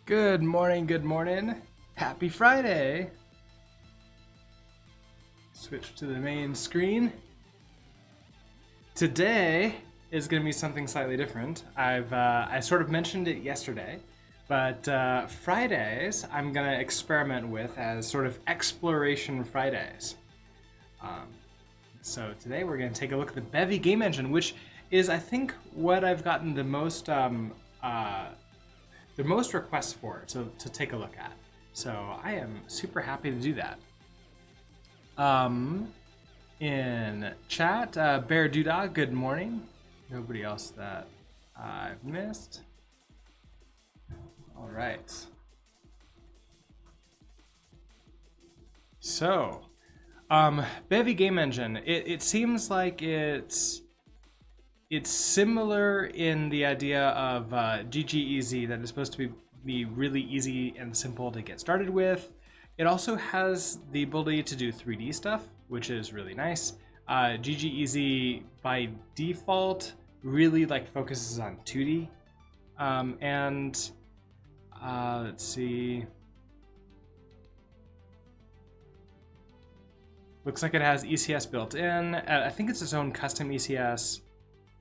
Good morning, good morning. Happy Friday. Switch to the main screen. Today is going to be something slightly different. I sort of mentioned it yesterday, but Fridays I'm going to experiment with as sort of exploration Fridays. So today we're going to take a look at the Bevy game engine, which is, I think, what I've gotten the most requests for to take a look at. So I am super happy to do that. In chat, Bear Doodah, good morning. Nobody else that I've missed. All right. So, Bevy game engine. It seems like it's similar in the idea of GGEZ, that is supposed to be really easy and simple to get started with. It also has the ability to do 3D stuff, which is really nice. GGEZ by default really focuses on 2D. Let's see. Looks like it has ECS built in. I think it's its own custom ECS.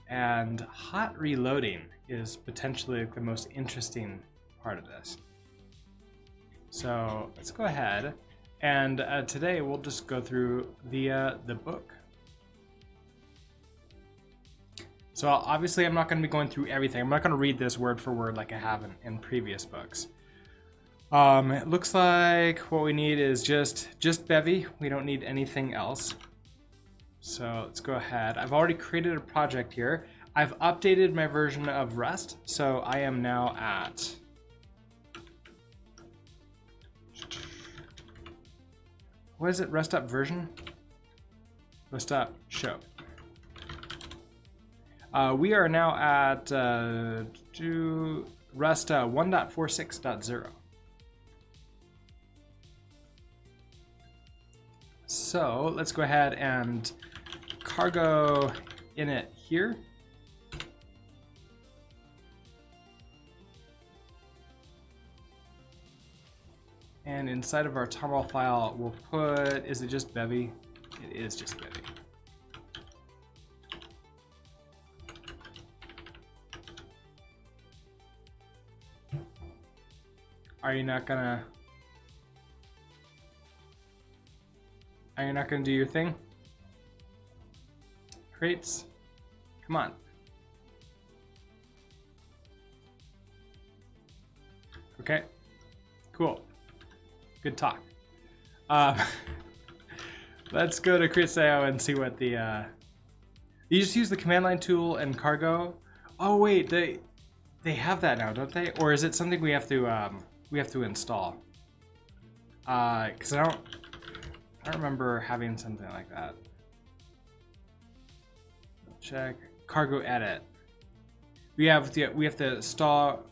And hot reloading is potentially the most interesting part of this. So let's go ahead, and today we'll just go through the book. So obviously I'm not going to be going through everything. I'm not going to read this word for word like I have in previous books. It looks like what we need is just Bevy. We don't need anything else. So let's go ahead. I've already created a project here. I've updated my version of Rust, so I am now at what is it? Rust up version? Rust up show. We are now at Rust 1.46.0. So let's go ahead and cargo init here. And inside of our toml file, we'll put, is it just Bevy? It is just Bevy. Are you not gonna do your thing? Crates? Come on. Okay, cool. Good talk. Let's go to Criteo and see what the you just use the command line tool and cargo. Oh wait, they have that now, don't they? Or is it something we have to install? Because I don't remember having something like that. Check cargo edit. We have to install.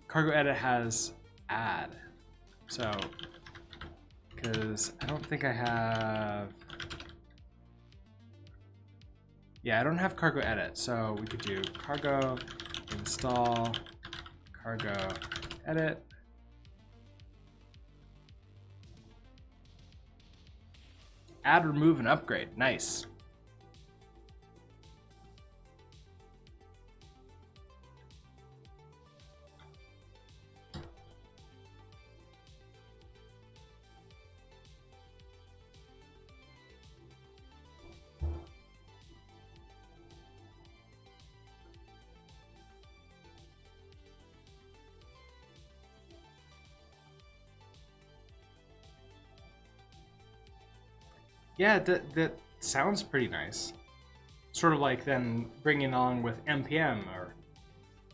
Cargo edit has add. So, because I don't think I have. Yeah, I don't have cargo edit, so we could do cargo install cargo edit. Add, remove, and upgrade. Nice. Yeah, that sounds pretty nice. Sort of like then bringing along with npm or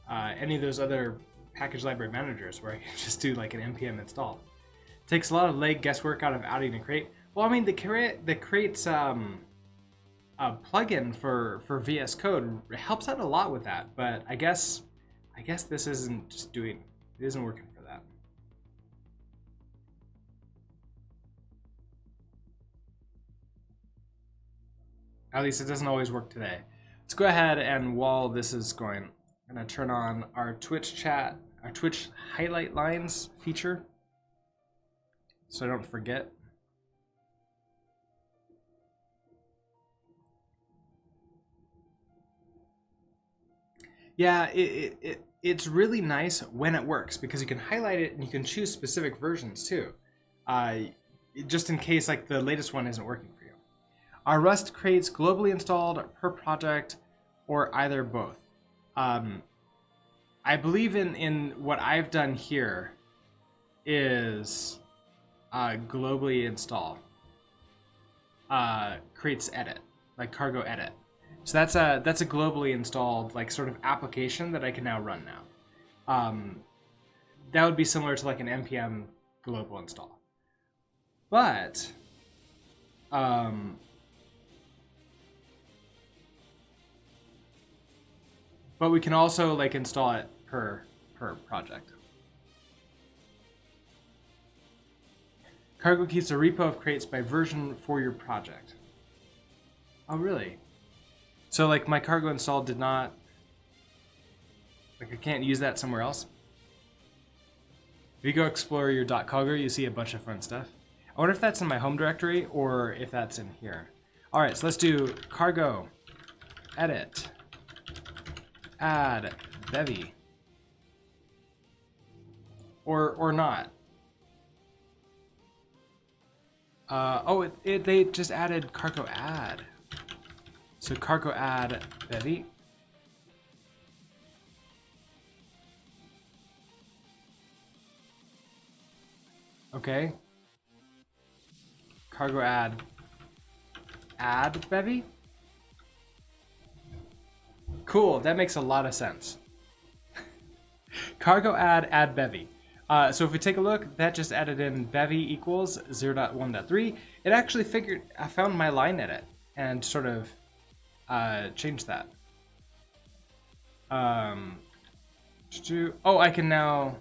any of those other package library managers where you can just do like an npm install. Takes a lot of leg guesswork out of adding a crate. Well, I mean the crate's a plugin for VS Code helps out a lot with that, but I guess this isn't working for that. At least it doesn't always work today. Let's go ahead and while this is going, I'm gonna turn on our Twitch chat our Twitch highlight lines feature, so I don't forget. Yeah, it's really nice when it works because you can highlight it and you can choose specific versions too, just in case like the latest one isn't working for you. Are Rust crates globally installed per project or either both? I believe in what I've done here is globally install crates edit, like cargo edit. So that's a globally installed like sort of application that I can now run now. That would be similar to like an npm global install, but we can also like install it per project. Cargo keeps a repo of crates by version for your project. Oh, really? So like my cargo install did not, like I can't use that somewhere else? If you go explore your .cargo, you see a bunch of fun stuff. I wonder if that's in my home directory or if that's in here. All right, so let's do cargo, edit, add bevy, or not. They just added cargo add. So cargo add bevy. Okay. Cargo add bevy. Cool, that makes a lot of sense. Cargo add bevy. So if we take a look, that just added in bevy equals 0.1.3. It actually I found my line edit and sort of changed that. I can now.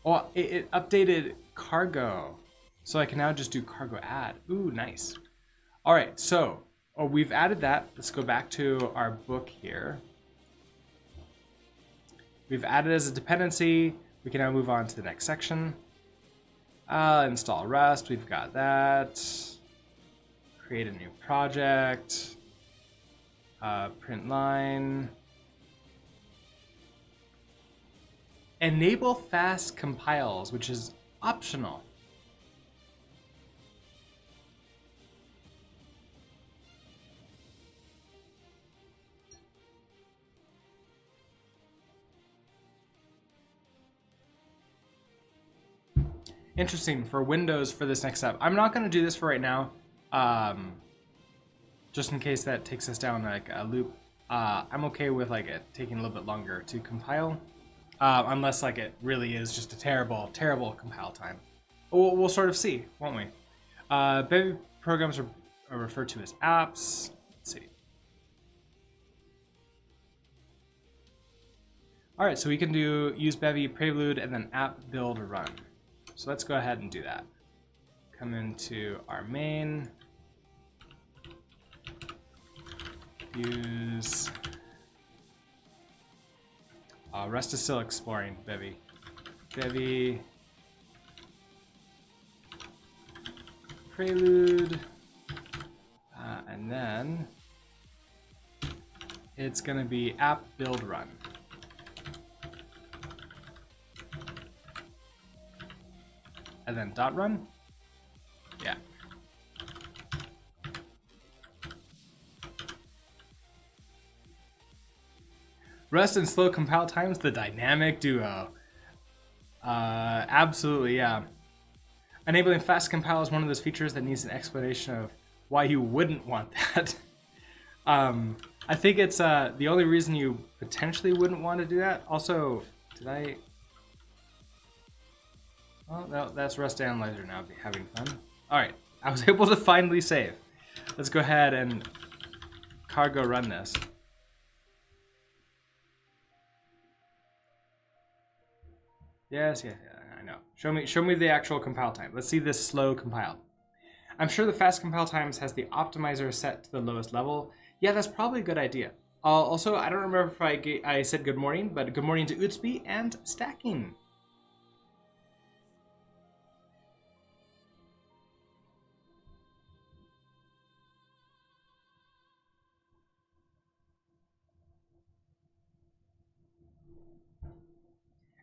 Oh, it updated cargo, so I can now just do cargo add. Ooh, nice. All right, so we've added that. Let's go back to our book here. We've added as a dependency. We can now move on to the next section. Install Rust, we've got that. Create a new project. Print line. Enable fast compiles, which is optional. Interesting for Windows for this next step. I'm not going to do this for right now, just in case that takes us down like a loop. I'm okay with like it taking a little bit longer to compile, unless like it really is just a terrible compile time. We'll sort of see, won't we? Bevy programs are referred to as apps. Let's see. All right, so we can use Bevy, prelude, and then app build run. So let's go ahead and do that. Come into our main. Use. Rust is still exploring Bevy. Bevy. Prelude. And then it's going to be app build run. And then dot run? Yeah. Rust and slow compile times, the dynamic duo. Absolutely, yeah. Enabling fast compile is one of those features that needs an explanation of why you wouldn't want that. I think it's the only reason you potentially wouldn't want to do that. Also, did I... Well, no, that's Rust Analyzer now having fun. All right, I was able to finally save. Let's go ahead and cargo run this. Yes, I know. Show me the actual compile time. Let's see this slow compile. I'm sure the fast compile times has the optimizer set to the lowest level. Yeah, that's probably a good idea. Also, I don't remember if I said good morning, but good morning to Utsby and Stacking.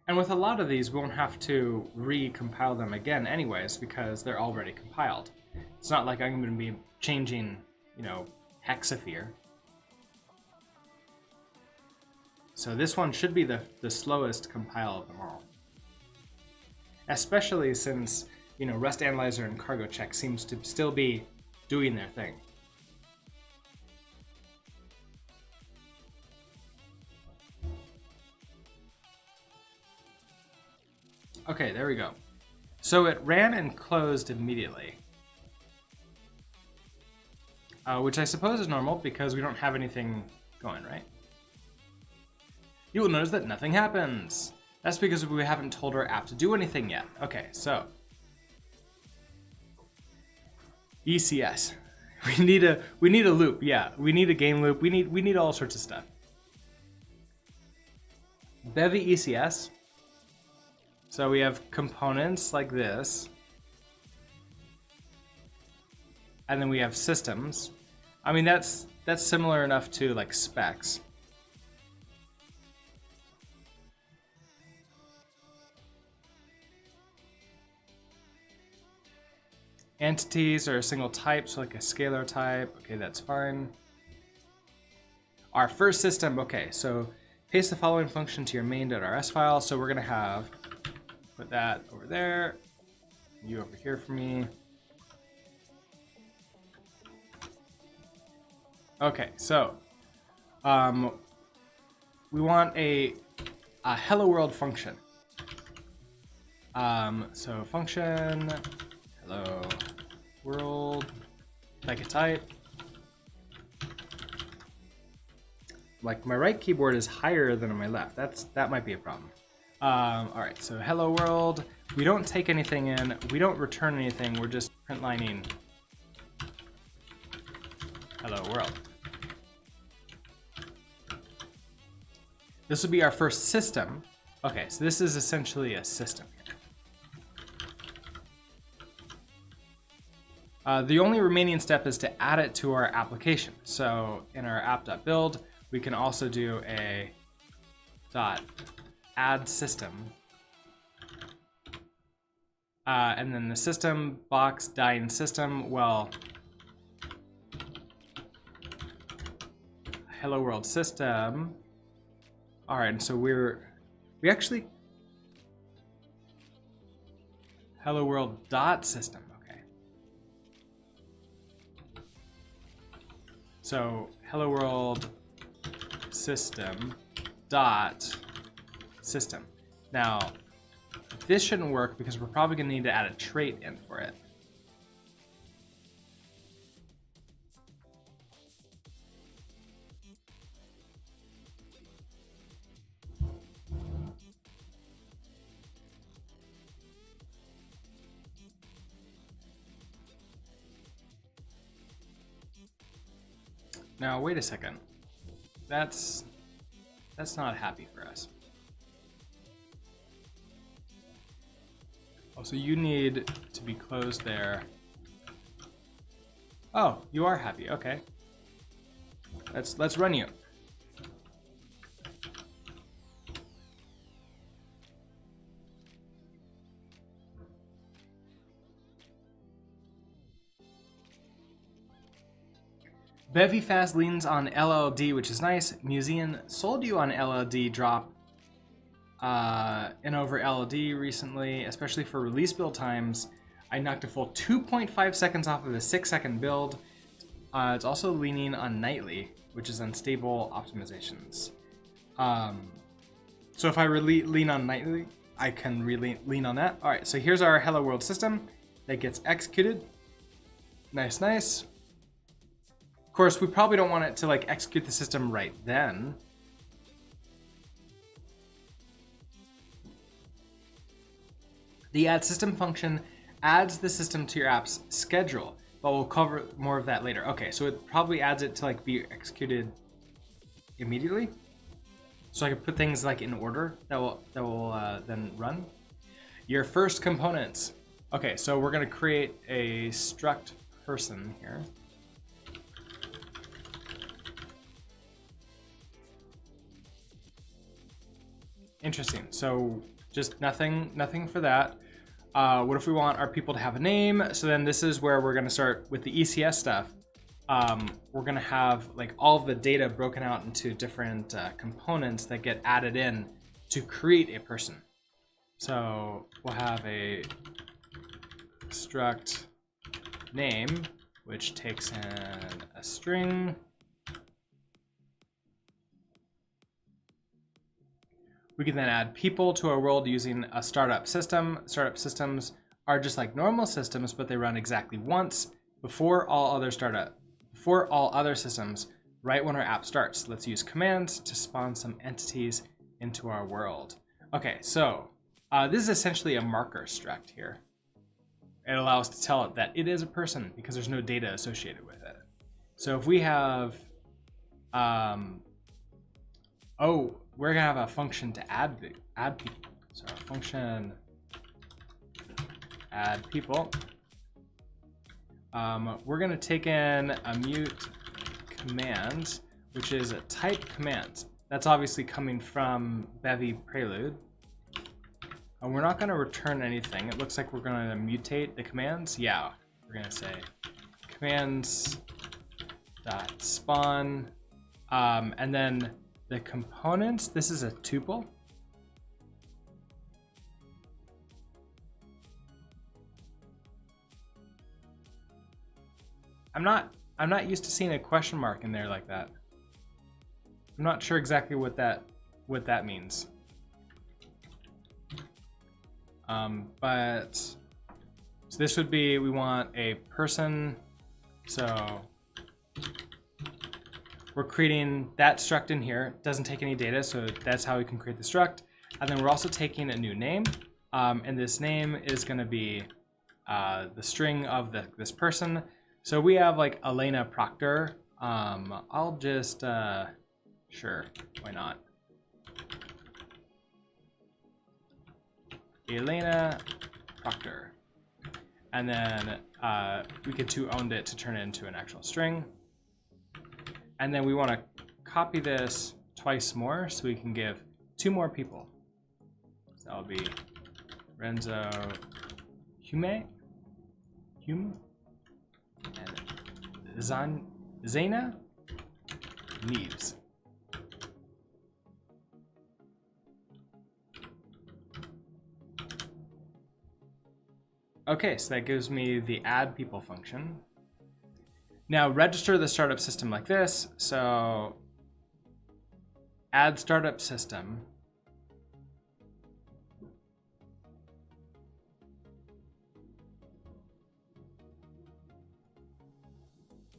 And with a lot of these, we won't have to recompile them again anyways, because they're already compiled. It's not like I'm going to be changing, hexaphere. So this one should be the slowest compile of them all. Especially since, Rust Analyzer and Cargo Check seems to still be doing their thing. Okay, there we go. So it ran and closed immediately. Which I suppose is normal because we don't have anything going, right? You will notice that nothing happens. That's because we haven't told our app to do anything yet. Okay, so ECS. We need a loop. Yeah, we need a game loop. We need all sorts of stuff. Bevy ECS. So we have components like this. And then we have systems. I mean, that's similar enough to like specs. Entities are a single type, so like a scalar type. Okay, that's fine. Our first system, okay, so paste the following function to your main.rs file. So we're gonna have, put that over there, you over here for me. Okay, so we want a hello world function. So function hello world, like a type. Like my right keyboard is higher than on my left. That might be a problem. All right, so hello world. We don't take anything in. We don't return anything. We're just print lining hello world. This will be our first system. Okay, so this is essentially a system here. The only remaining step is to add it to our application. So in our app.build, we can also do a .add system. And then the system box dying system, well, hello world system. All right, and so we actually hello world dot system. Okay. So hello world system dot system. Now this shouldn't work because we're probably going to need to add a trait in for it. Now wait a second. That's not happy for us. Oh, so you need to be closed there. Oh, you are happy. Okay. Let's run you. Bevy Fast leans on LLD, which is nice. Museum sold you on LLD drop in over LLD recently, especially for release build times. I knocked a full 2.5 seconds off of a 6-second build. It's also leaning on nightly, which is unstable optimizations. So if I really lean on nightly, I can really lean on that. All right, so here's our hello world system that gets executed. Nice, nice. Of course, we probably don't want it to like execute the system right then. The add system function adds the system to your app's schedule, but we'll cover more of that later. Okay, so it probably adds it to like be executed immediately. So I can put things like in order that will then run. Your first components. Okay, so we're gonna create a struct person here. Interesting. So just nothing for that. What if we want our people to have a name? So then this is where we're gonna start with the ECS stuff. We're gonna have like all of the data broken out into different components that get added in to create a person. So we'll have a struct name, which takes in a string. We can then add people to our world using a startup system. Startup systems are just like normal systems, but they run exactly once before all other systems, right when our app starts. Let's use commands to spawn some entities into our world. Okay, so this is essentially a marker struct here. It allows us to tell it that it is a person because there's no data associated with it. So if we have, we're gonna have a function to add people. So function add people. We're gonna take in a mute command, which is a type command. That's obviously coming from Bevy Prelude. And we're not gonna return anything. It looks like we're gonna mutate the commands. Yeah, we're gonna say commands dot spawn, and then the components. This is a tuple. I'm not used to seeing a question mark in there like that. I'm not sure exactly what that means. But so this would be, we want a person. So we're creating that struct in here. It doesn't take any data, so that's how we can create the struct. And then we're also taking a new name, and this name is going to be the string of this person. So we have like Elena Proctor. I'll just sure, why not? Elena Proctor, and then we could owned it to turn it into an actual string. And then we want to copy this twice more so we can give 2 more people. So that'll be Renzo Hume, and Zena Neves. Okay, so that gives me the add people function. Now register the startup system like this. So add startup system.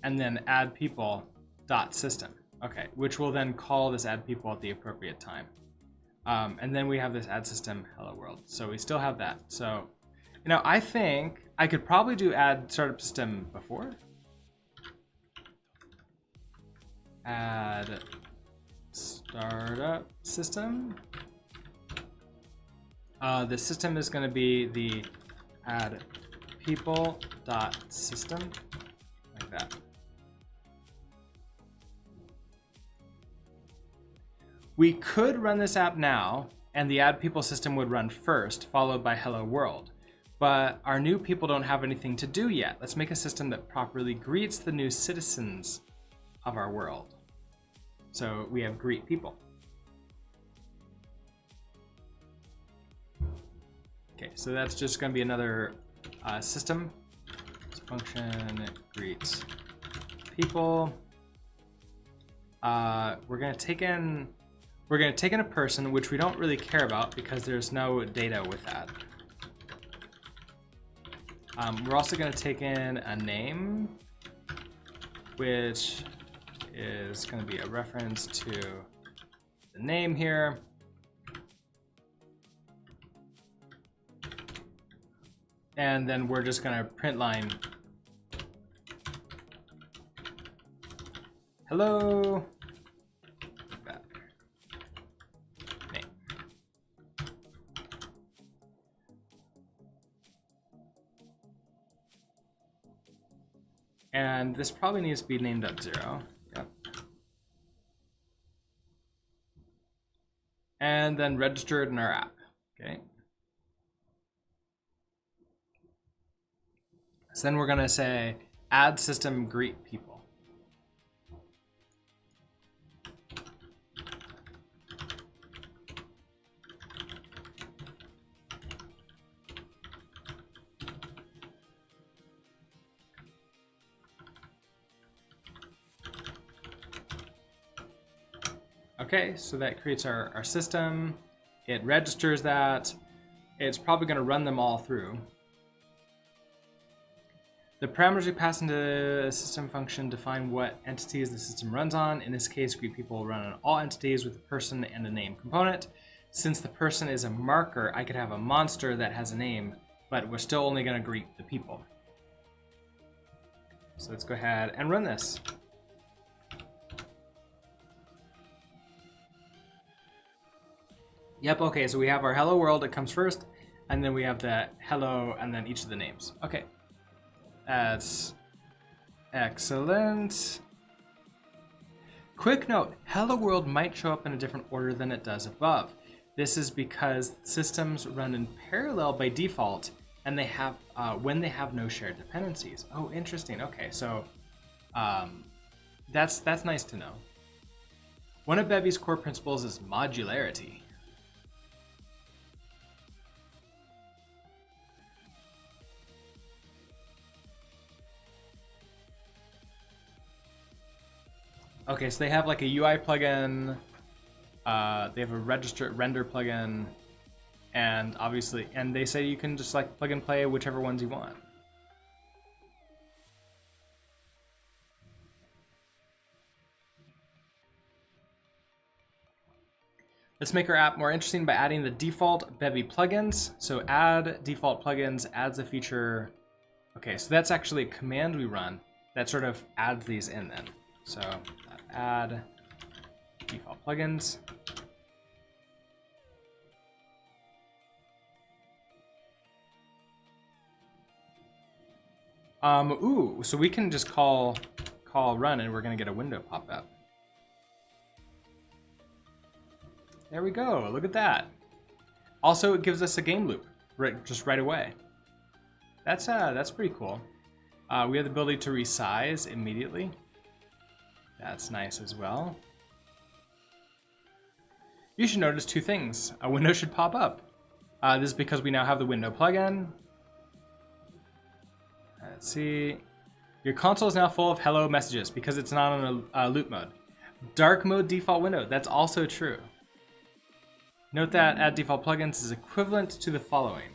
And then add people dot system. Okay, which will then call this add people at the appropriate time. And then we have this add system hello world. So we still have that. So, you know, I think I could probably do add startup system before. Add startup system. The system is going to be the add people dot system, like that. We could run this app now, and the add people system would run first, followed by hello world. But our new people don't have anything to do yet. Let's make a system that properly greets the new citizens of our world. So we have greet people. Okay, so that's just going to be another system. So function greets people. We're going to take in a person, which we don't really care about because there's no data with that. We're also going to take in a name, which is going to be a reference to the name here. And then we're just going to print line hello. And this probably needs to be named up 0. Yep. And then registered in our app. Okay. So then we're going to say add system greet people. Okay, so that creates our system. It registers that. It's probably going to run them all through. The parameters we pass into a system function define what entities the system runs on. In this case, greet people will run on all entities with a person and a name component. Since the person is a marker, I could have a monster that has a name, but we're still only going to greet the people. So let's go ahead and run this. Yep, okay, so we have our hello world, it comes first, and then we have the hello, and then each of the names. Okay, that's excellent. Quick note, hello world might show up in a different order than it does above. This is because systems run in parallel by default, and they have when they have no shared dependencies. Oh, interesting, okay, so that's nice to know. One of Bevy's core principles is modularity. Okay, so they have like a UI plugin, they have a render plugin, and obviously, and they say you can just like plug and play whichever ones you want. Let's make our app more interesting by adding the default Bevy plugins. So add default plugins adds a feature. Okay, so that's actually a command we run that sort of adds these in then. So add default plugins. Ooh, so we can just call run and we're gonna get a window pop up. There we go, look at that. Also, it gives us a game loop right away. That's pretty cool. We have the ability to resize immediately. That's nice as well. You should notice two things. A window should pop up. This is because we now have the window plugin. Let's see. Your console is now full of hello messages because it's not on a loop mode. Dark mode default window. That's also true. Note that add default plugins is equivalent to the following.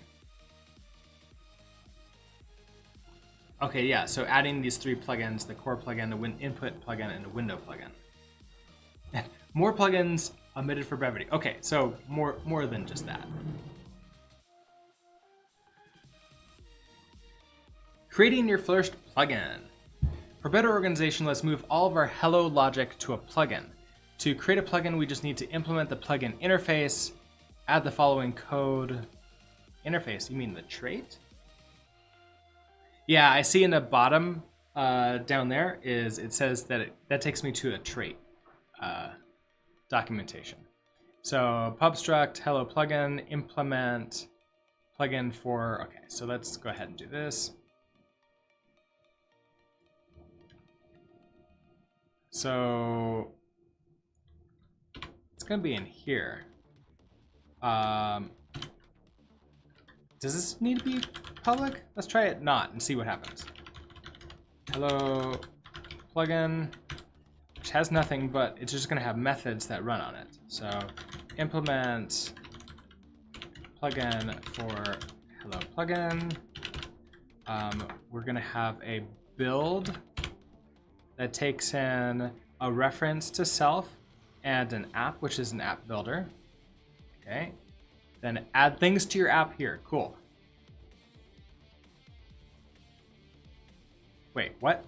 Okay, yeah, so adding these 3 plugins, the core plugin, the input plugin, and the window plugin. More plugins omitted for brevity. Okay, so more than just that. Creating your first plugin. For better organization, let's move all of our hello logic to a plugin. To create a plugin, we just need to implement the plugin interface, add the following code. Interface, you mean the trait? Yeah, I see in the bottom down there it says that that takes me to a trait documentation. So pubstruct hello plugin implement plugin for, okay, so let's go ahead and do this. So it's gonna be in here. Does this need to be public? Let's try it not and see what happens. Hello plugin, which has nothing, but it's just gonna have methods that run on it. So implement plugin for hello plugin. We're gonna have a build that takes in a reference to self and an app, which is an app builder. Okay. Then add things to your app here. Cool. Wait, what?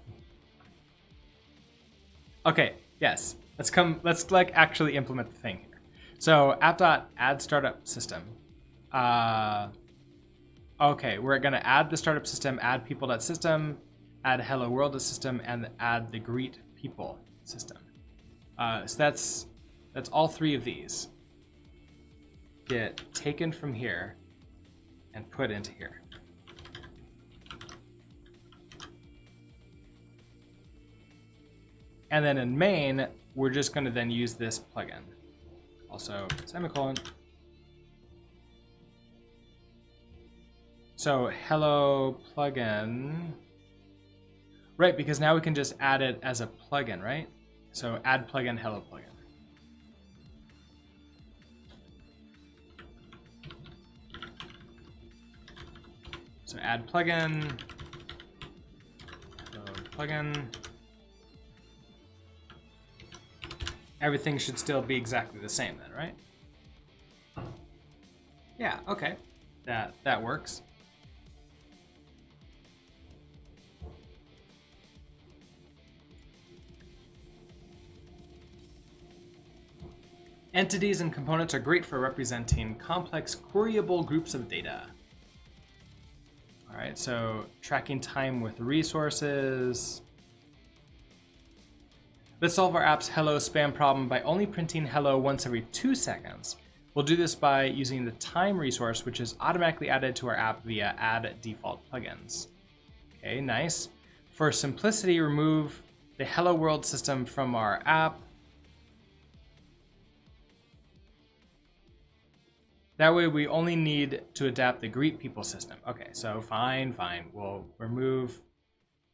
Okay, yes. Let's like actually implement the thing here. So app.add startup system. Okay, we're gonna add the startup system, add people.system. add hello world system, and add the greet people system. So that's all three of these get taken from here and put into here. And then in main, we're just going to then use this plugin. Also, semicolon. So hello plugin. Right, because now we can just add it as a plugin, right? So add plugin, hello plugin. So add plugin, hello plugin. Everything should still be exactly the same then, right? Yeah, okay. That works. Entities and components are great for representing complex queryable groups of data. All right, so tracking time with resources. Let's solve our app's hello spam problem by only printing hello once every 2 seconds. We'll do this by using the time resource, which is automatically added to our app via add default plugins. Okay, nice. For simplicity, remove the hello world system from our app. That way we only need to adapt the greet people system. Okay, so fine. We'll remove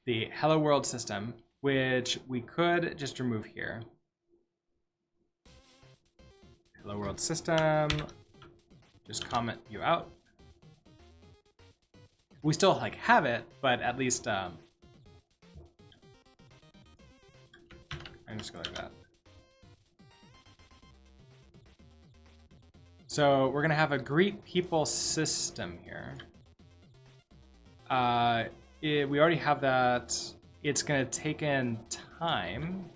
the hello world system, which we could just remove here. Hello world system, just comment you out. We still like have it, but at least I just go like that. So we're gonna have a greet people system here. We already have that. It's gonna take in time,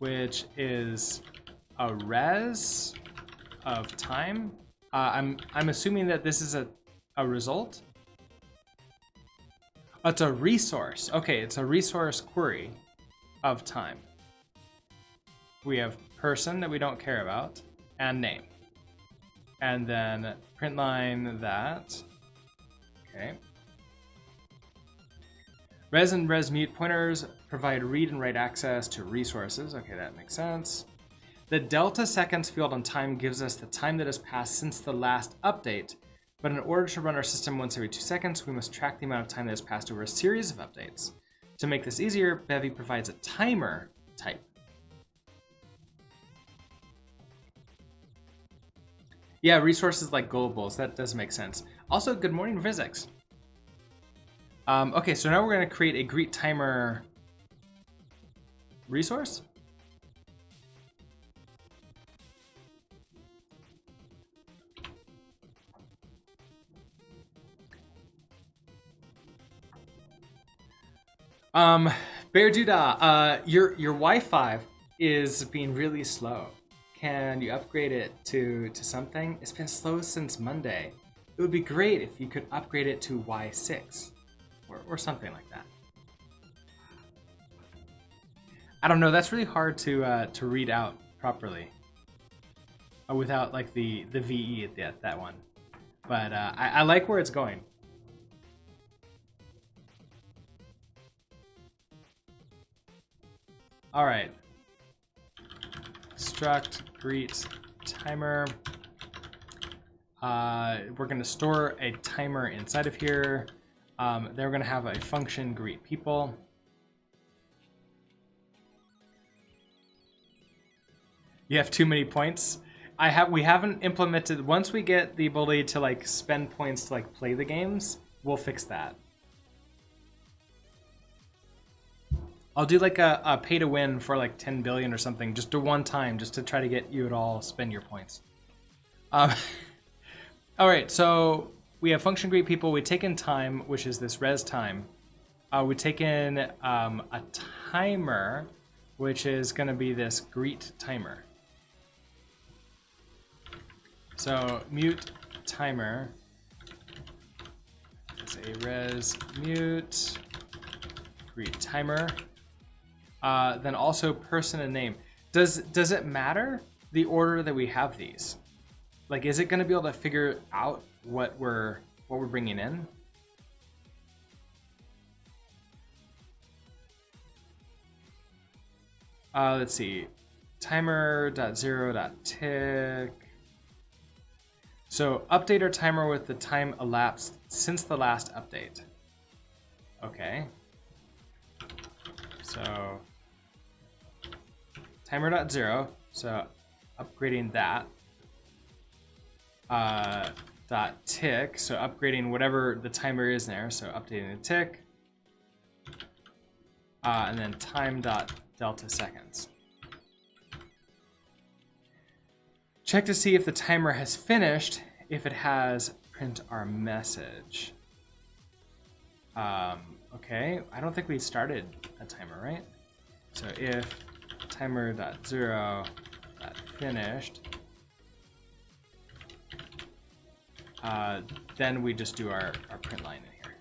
which is a res of time. I'm assuming that this is a result. Oh, it's a resource. Okay, it's a resource query of time. We have person that we don't care about, and name. And then print line that. Okay. Res and res mute pointers provide read and write access to resources. Okay, that makes sense. The delta seconds field on time gives us the time that has passed since the last update. But in order to run our system once every 2 seconds, we must track the amount of time that has passed over a series of updates. To make this easier, Bevy provides a timer type. Yeah, resources like goalables. That does make sense. Also, good morning, physics. Okay, so now we're going to create a greet timer resource. Bear Duda, your Wi-Fi is being really slow. Can you upgrade it to something? It's been slow since Monday. It would be great if you could upgrade it to Y6 or something like that. I don't know. That's really hard to read out properly without like the VE at that one. But I like where it's going. All right. Struct greet timer. We're going to store a timer inside of here. Then we're going to have a function greet people. You have too many points. We haven't implemented. Once we get the ability to like spend points to like play the games, we'll fix that. I'll do like a pay to win for like 10 billion or something, just to one time, just to try to get you to all spend your points. All right, so we have function greet people. We take in time, which is this res time. We take in a timer, which is going to be this greet timer. So mute timer as a res mute greet timer. Then also person and name. Does it matter the order that we have these? Like, is it going to be able to figure out what we're bringing in? Let's see. Timer.0.tick. So update our timer with the time elapsed since the last update. Okay. So timer.0. So upgrading that. Dot tick. So upgrading whatever the timer is there. So updating the tick. And then time.delta seconds. Check to see if the timer has finished. If it has, print our message. Okay, I don't think we started a timer, right? So if timer.0.finished, then we just do our print line in here.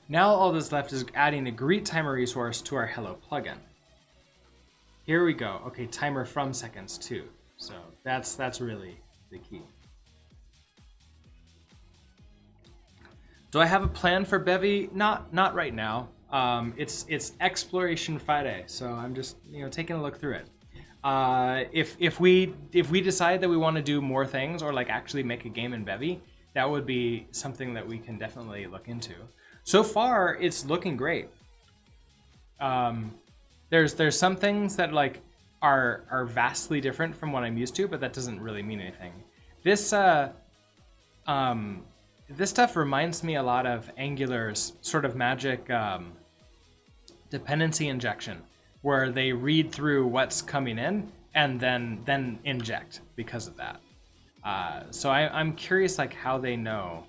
Now all that's left is adding a greet timer resource to our hello plugin. Here we go. Okay, timer from seconds too. So that's really the key. Do I have a plan for Bevy? Not right now. It's Exploration Friday, so I'm just taking a look through it. If we decide that we want to do more things or like actually make a game in Bevy, that would be something that we can definitely look into. So far, it's looking great. There's some things that like are vastly different from what I'm used to, but that doesn't really mean anything. This stuff reminds me a lot of Angular's sort of magic dependency injection, where they read through what's coming in and then inject because of that. So I'm curious like how they know.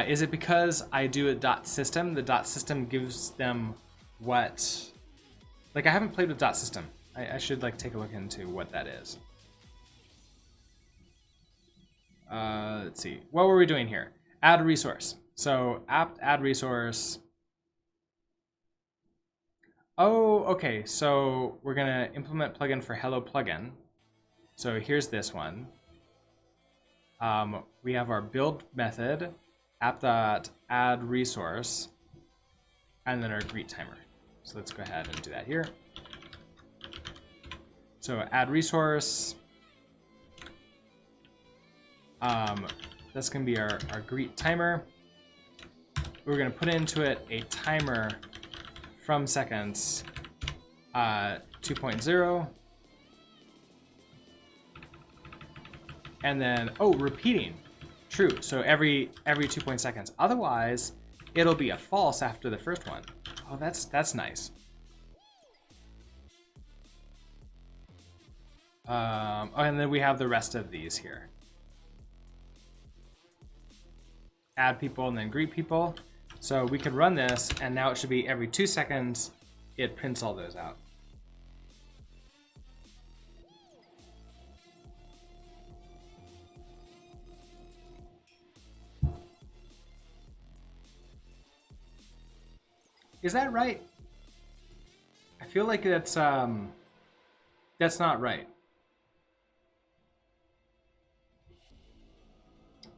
Is it because I do a dot system? The dot system gives them what? Like I haven't played with dot system. I should like take a look into what that is. Let's see. What were we doing here? Add resource. So apt add resource. Oh, okay. So we're gonna implement plugin for hello plugin. So here's this one. We have our build method, app.add resource, and then our greet timer. So let's go ahead and do that here. So add resource. That's going to be our greet timer. We're going to put into it a timer from seconds 2.0. And then, repeating. True. So every 2 seconds. Otherwise, it'll be a false after the first one. Oh, that's nice. And then we have the rest of these here. Add people and then greet people. So we could run this, and now it should be every 2 seconds, it prints all those out. Is that right? I feel like that's not right.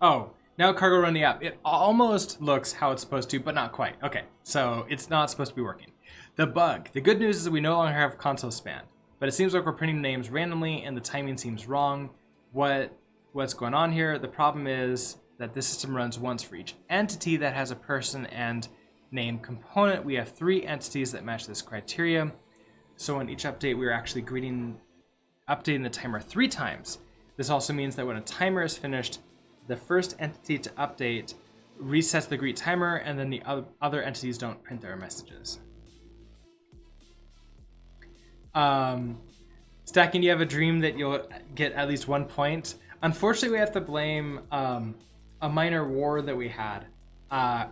Oh, now cargo run the app. It almost looks how it's supposed to, but not quite. Okay, so it's not supposed to be working. The bug. The good news is that we no longer have console span, but it seems like we're printing names randomly and the timing seems wrong. What's going on here? The problem is that this system runs once for each entity that has a person and name component. We have 3 entities that match this criteria. So in each update, we're actually updating the timer 3 times. This also means that when a timer is finished, the first entity to update resets the greet timer, and then the other entities don't print their messages. Stacking, you have a dream that you'll get at least 1 point. Unfortunately, we have to blame a minor war that we had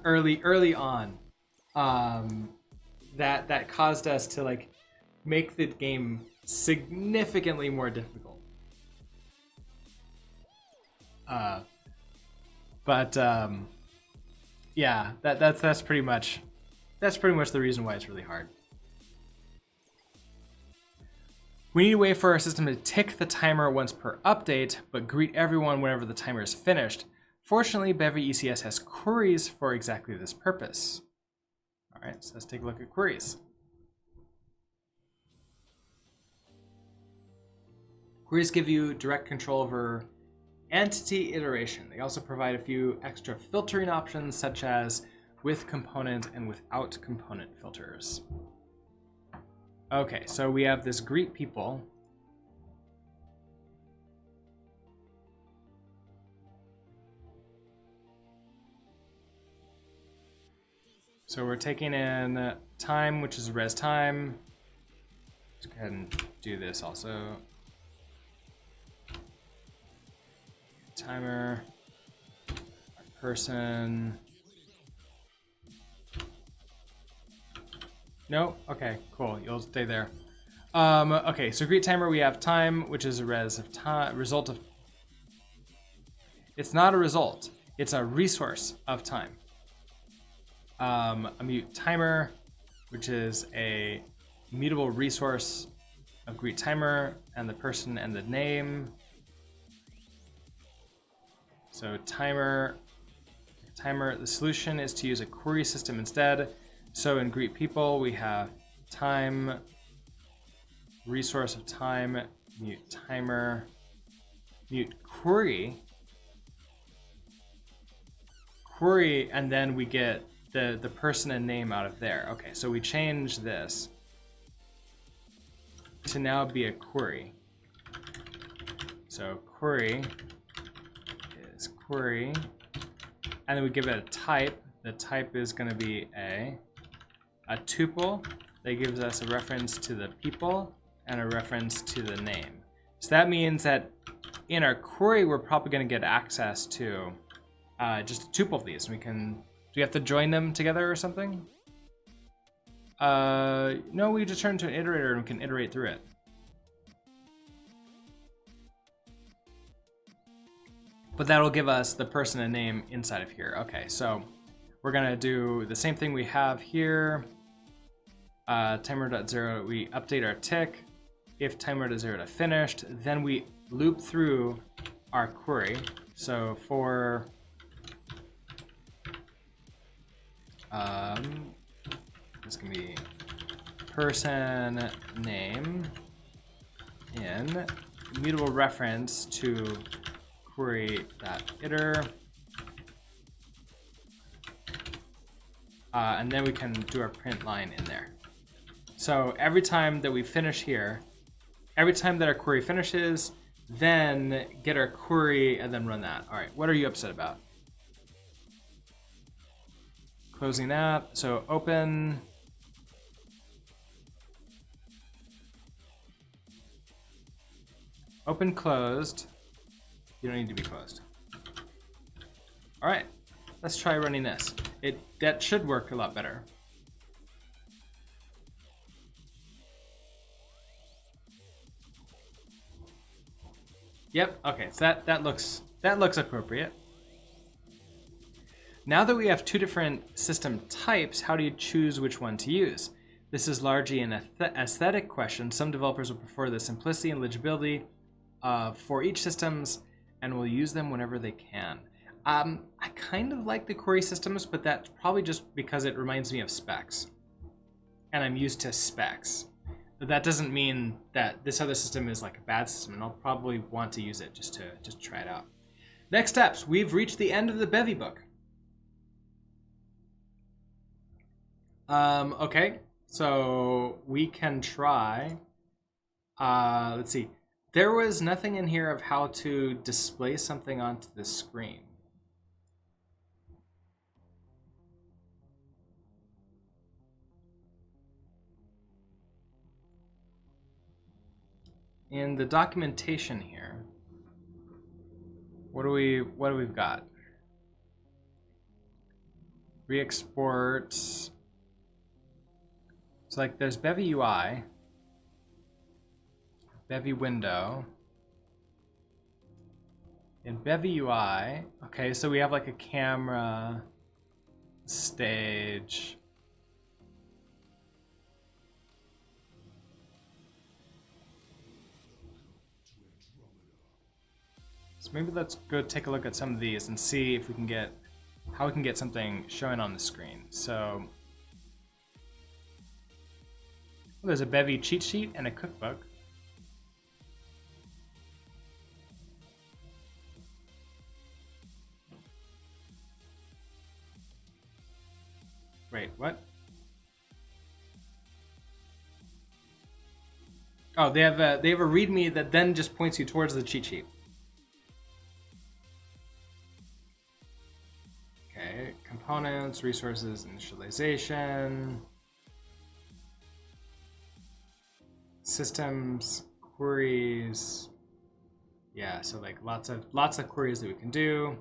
early on. That caused us to like make the game significantly more difficult. But yeah, that's pretty much the reason why it's really hard. We need a way for our system to tick the timer once per update, but greet everyone whenever the timer is finished. Fortunately, Bevy ECS has queries for exactly this purpose. All right, so let's take a look at queries. Queries give you direct control over entity iteration. They also provide a few extra filtering options, such as with component and without component filters. Okay, so we have this greet people. So we're taking in time, which is res time. Let's go ahead and do this also. Timer, person. No? Okay, cool. You'll stay there. Okay, so greet timer, we have time, which is a res of time, result of. It's not a result, it's a resource of time. A mute timer, which is a mutable resource of greet timer, and the person and the name. So timer, the solution is to use a query system instead. So in greet people, we have time, resource of time, mute timer, mute query, and then we get the person and name out of there. Okay, so we change this to now be a query. So query is query, and then we give it a type. The type is going to be a tuple that gives us a reference to the people and a reference to the name. So that means that in our query, we're probably going to get access to just a tuple of these. We can, do we have to join them together or something? No, we just turn to an iterator and we can iterate through it. But that'll give us the person and name inside of here. Okay, so we're gonna do the same thing we have here. Timer.0, we update our tick. If timer.0 to finished, then we loop through our query. So for this can be person name in mutable reference to query.iter. And then we can do our print line in there. So every time that we finish here, every time that our query finishes, then get our query and then run that. All right, what are you upset about? Closing that, so open. Open closed. You don't need to be closed. All right, let's try running this. That should work a lot better. Yep, okay, so that looks appropriate. Now that we have two different system types, how do you choose which one to use? This is largely an aesthetic question. Some developers will prefer the simplicity and legibility for each systems and will use them whenever they can. I kind of like the query systems, but that's probably just because it reminds me of specs. And I'm used to specs. But that doesn't mean that this other system is like a bad system, and I'll probably want to use it just to try it out. Next steps, we've reached the end of the Bevy book. Okay, so we can try, let's see. There was nothing in here of how to display something onto the screen. In the documentation here, what do we've got? Re-export. So like there's Bevy UI, Bevy window. In Bevy UI, okay, so we have like a camera, stage. So maybe let's go take a look at some of these and see if we can get, how we can get something showing on the screen. So there's a Bevy cheat sheet and a cookbook. Wait, what? Oh, they have a README that then just points you towards the cheat sheet. Okay, components, resources, initialization, systems, queries. Yeah, so like lots of queries that we can do.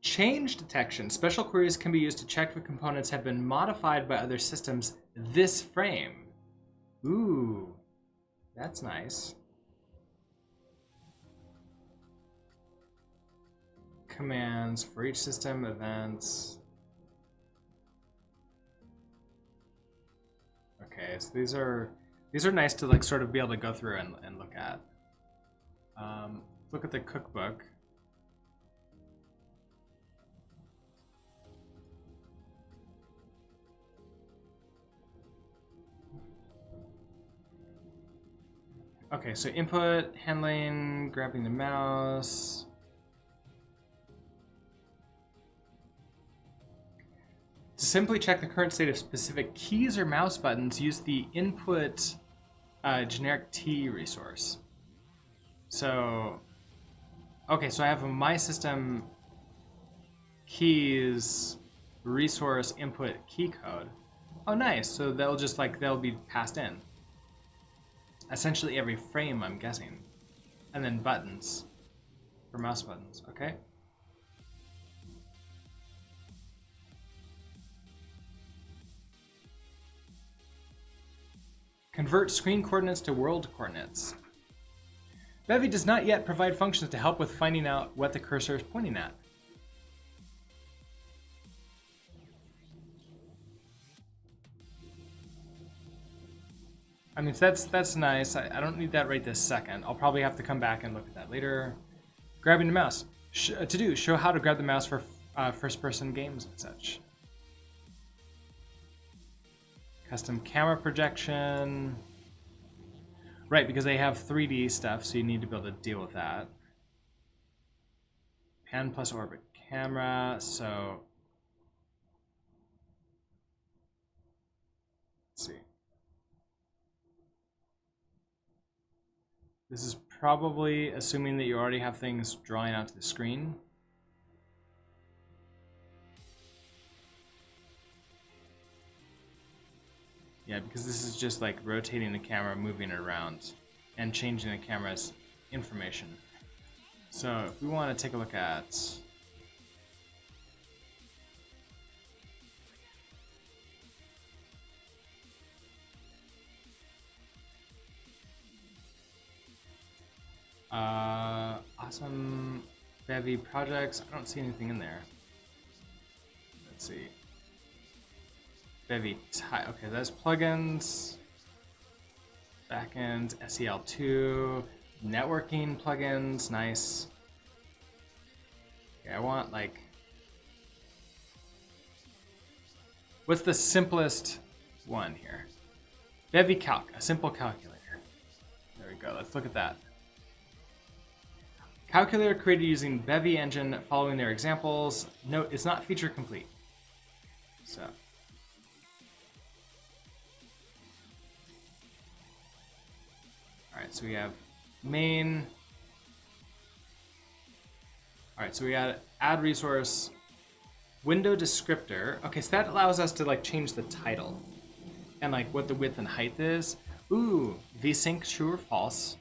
Change detection. Special queries can be used to check if components have been modified by other systems this frame. Ooh, that's nice. Commands for each system, events. Okay, so these are nice to like sort of be able to go through and look at. Look at the cookbook. Okay, so input, handling, grabbing the mouse. To simply check the current state of specific keys or mouse buttons, use the input generic T resource. So, okay, so I have a my system keys resource input key code. Oh, nice. So they'll just like, they'll be passed in. Essentially every frame, I'm guessing. And then buttons for mouse buttons, okay? Convert screen coordinates to world coordinates. Bevy does not yet provide functions to help with finding out what the cursor is pointing at. I mean, that's nice. I don't need that right this second. I'll probably have to come back and look at that later. Grabbing the mouse. Show how to grab the mouse for first-person games and such. Custom camera projection. Right, because they have 3D stuff, so you need to be able to deal with that. Pan plus orbit camera, so... Let's see. This is probably assuming that you already have things drawing out to the screen. Yeah, because this is just like rotating the camera, moving it around, and changing the camera's information. So if we want to take a look at... awesome Bevy projects. I don't see anything in there. Let's see. Bevy type. Okay, that's plugins. Backend, SEL2, networking plugins. Nice. Okay, I want like. What's the simplest one here? Bevy Calc, a simple calculator. There we go. Let's look at that. Calculator created using Bevy engine following their examples. Note, it's not feature complete. So. Alright, so we have main. Alright, so we add resource, window descriptor. Okay, so that allows us to like change the title and like what the width and height is. Ooh, vsync true or false.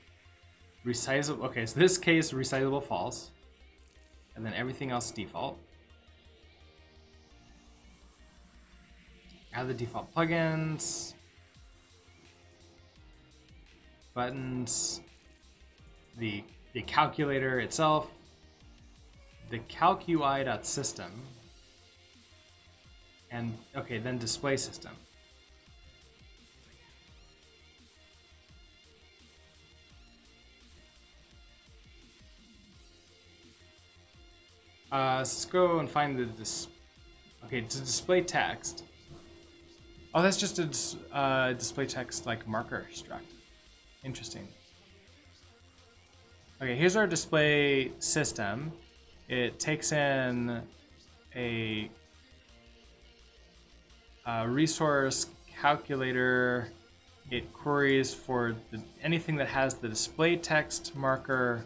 Resizable, okay, so this case, resizable false. And then everything else default. Add the default plugins. Buttons. The the calculator itself, the calcui.system, and okay, then display system. Let's go and find the okay, to display text. Oh, that's just a display text like marker struct. Interesting. Okay, here's our display system. It takes in a resource calculator. It queries for anything that has the display text marker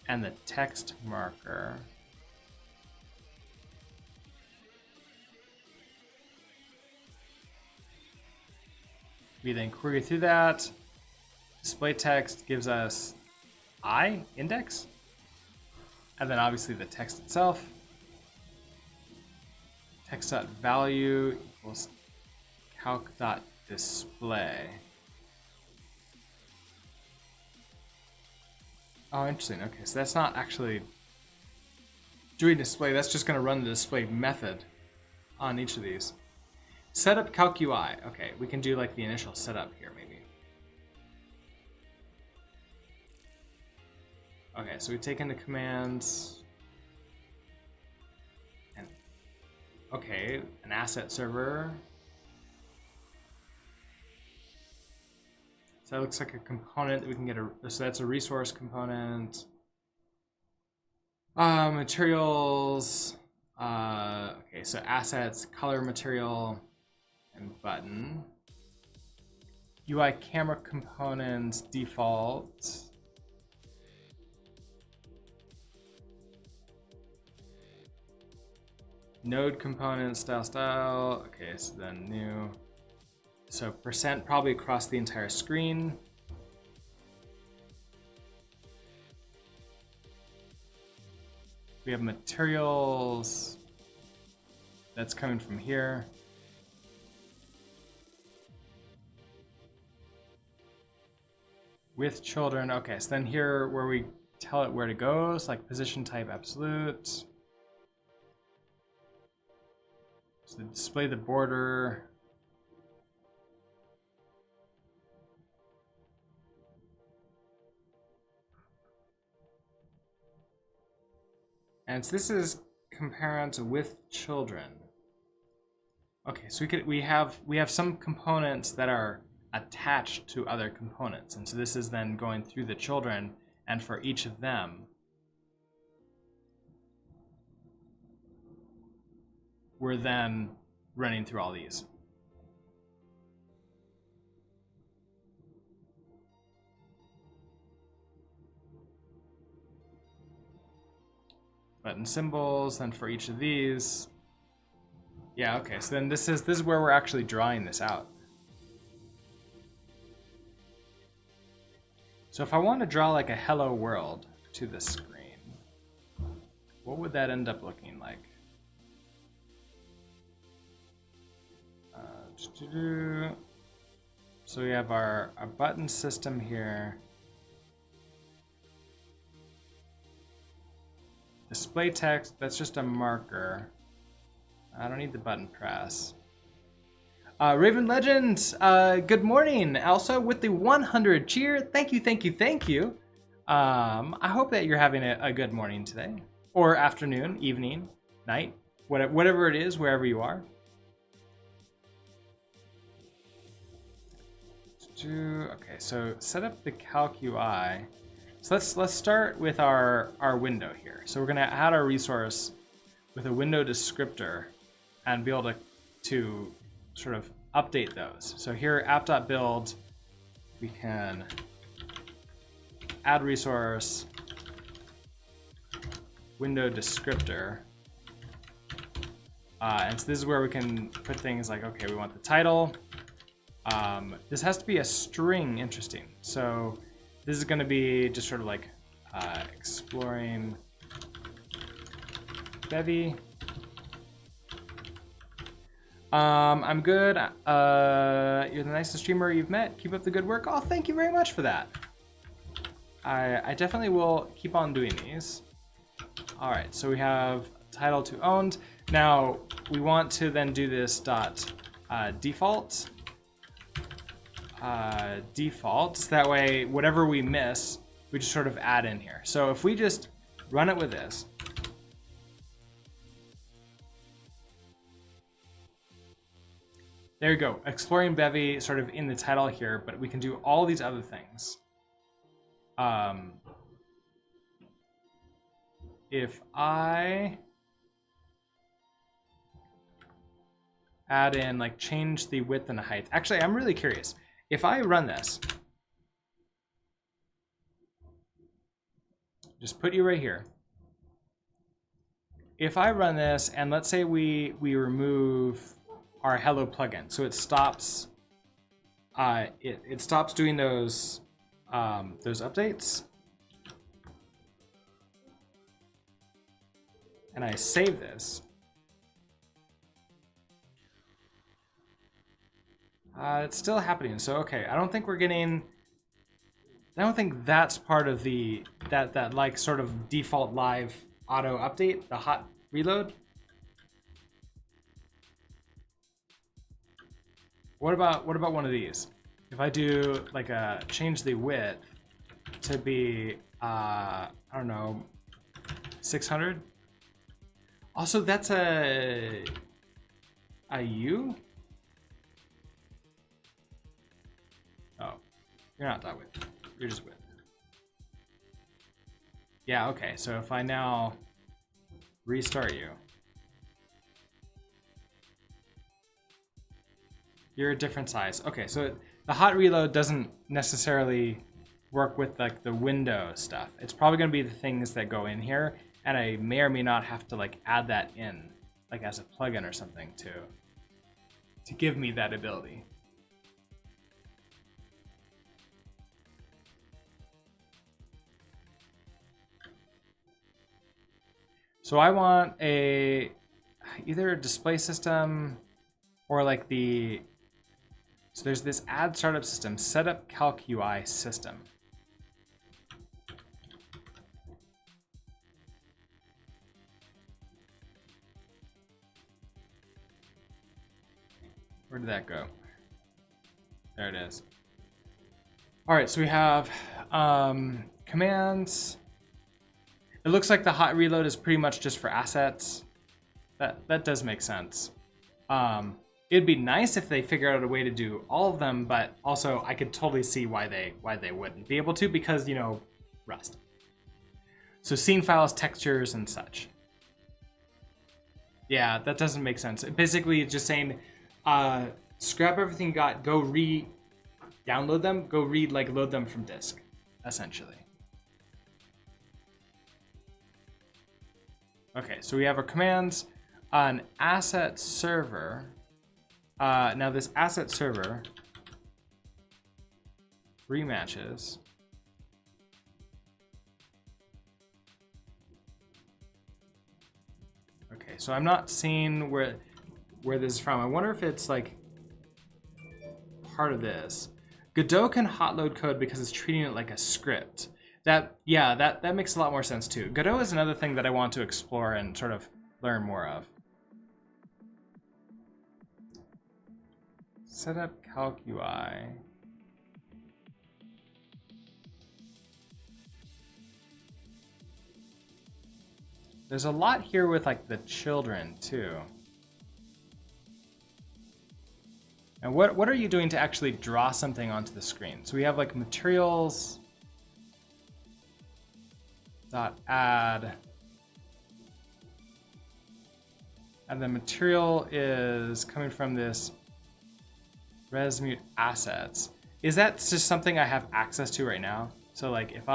and the text marker. We then query through that. Display text gives us index, and then obviously the text itself. Text.value equals calc.display. Oh, interesting. Okay, so that's not actually doing display. That's just going to run the display method on each of these. Setup calcui. Okay, we can do like the initial setup here, maybe. Okay, so we take into commands. And okay, an asset server. So that looks like a component that we can get so that's a resource component. Materials. Okay, so assets, color material, and button. UI camera components, default. Node components, style. Okay, so then new. So percent probably across the entire screen. We have materials. That's coming from here. With children. Okay, so then here where we tell it where to go, so like position type absolute. So display the border. And so this is comparant with children. Okay, so we have some components that are attached to other components, and so this is then going through the children, and for each of them, we're then running through all these. Button symbols, then for each of these. Yeah, okay, so then this is where we're actually drawing this out. So if I want to draw like a hello world to the screen, what would that end up looking like? So we have our button system here. Display text, that's just a marker. I don't need the button press. Raven Legend, good morning. Also with the 100 cheer. Thank you, thank you, thank you. I hope that you're having a good morning today. Or afternoon, evening, night, whatever it is, wherever you are. Okay, so set up the calc UI. So let's start with our window here. So we're gonna add our resource with a window descriptor and be able to sort of update those. So here app.build, we can add resource, window descriptor. And so this is where we can put things like, okay, we want the title. This has to be a string, interesting. So this is gonna be just sort of like exploring Bevy. I'm good. You're the nicest streamer you've met. Keep up the good work. Oh, thank you very much for that. I definitely will keep on doing these. All right, so we have title to owned. Now we want to then do this dot default. Defaults. That way, whatever we miss, we just sort of add in here. So if we just run it with this, there you go. Exploring Bevy sort of in the title here, but we can do all these other things. If I add in, like, change the width and the height. Actually, I'm really curious. If I run this, just put you right here. If I run this, and let's say we remove our hello plugin, so it stops. It stops doing those updates, and I save this. It's still happening. So okay, I don't think we're getting. I don't think that's part of the that like sort of default live auto update, the hot reload. What about one of these? If I do like a change the width to be I don't know, 600. Also, that's a U. Oh, you're not that width. You're just width. Yeah, okay. So if I now restart you, you're a different size. Okay, so the hot reload doesn't necessarily work with like the window stuff. It's probably going to be the things that go in here, and I may or may not have to like add that in, like as a plugin or something to give me that ability. So I want either a display system or like so there's this add startup system, setup calc UI system. Where did that go? There it is. All right, so we have commands. It looks like the hot reload is pretty much just for assets. That does make sense. It'd be nice if they figure out a way to do all of them, but also I could totally see why they wouldn't be able to, because, you know, Rust. So scene files, textures, and such. Yeah, that doesn't make sense. Basically, it's just saying, scrap everything you got, go download them, go load them from disk, essentially. Okay, so we have our commands, an asset server. Now this asset server rematches. Okay, so I'm not seeing where this is from. I wonder if it's like part of this. Godot can hot load code because it's treating it like a script. That makes a lot more sense too. Godot is another thing that I want to explore and sort of learn more of. Setup calc UI. There's a lot here with like the children too. And what are you doing to actually draw something onto the screen? So we have like materials dot add, and the material is coming from this resmute assets. Is that just something I have access to right now? So like if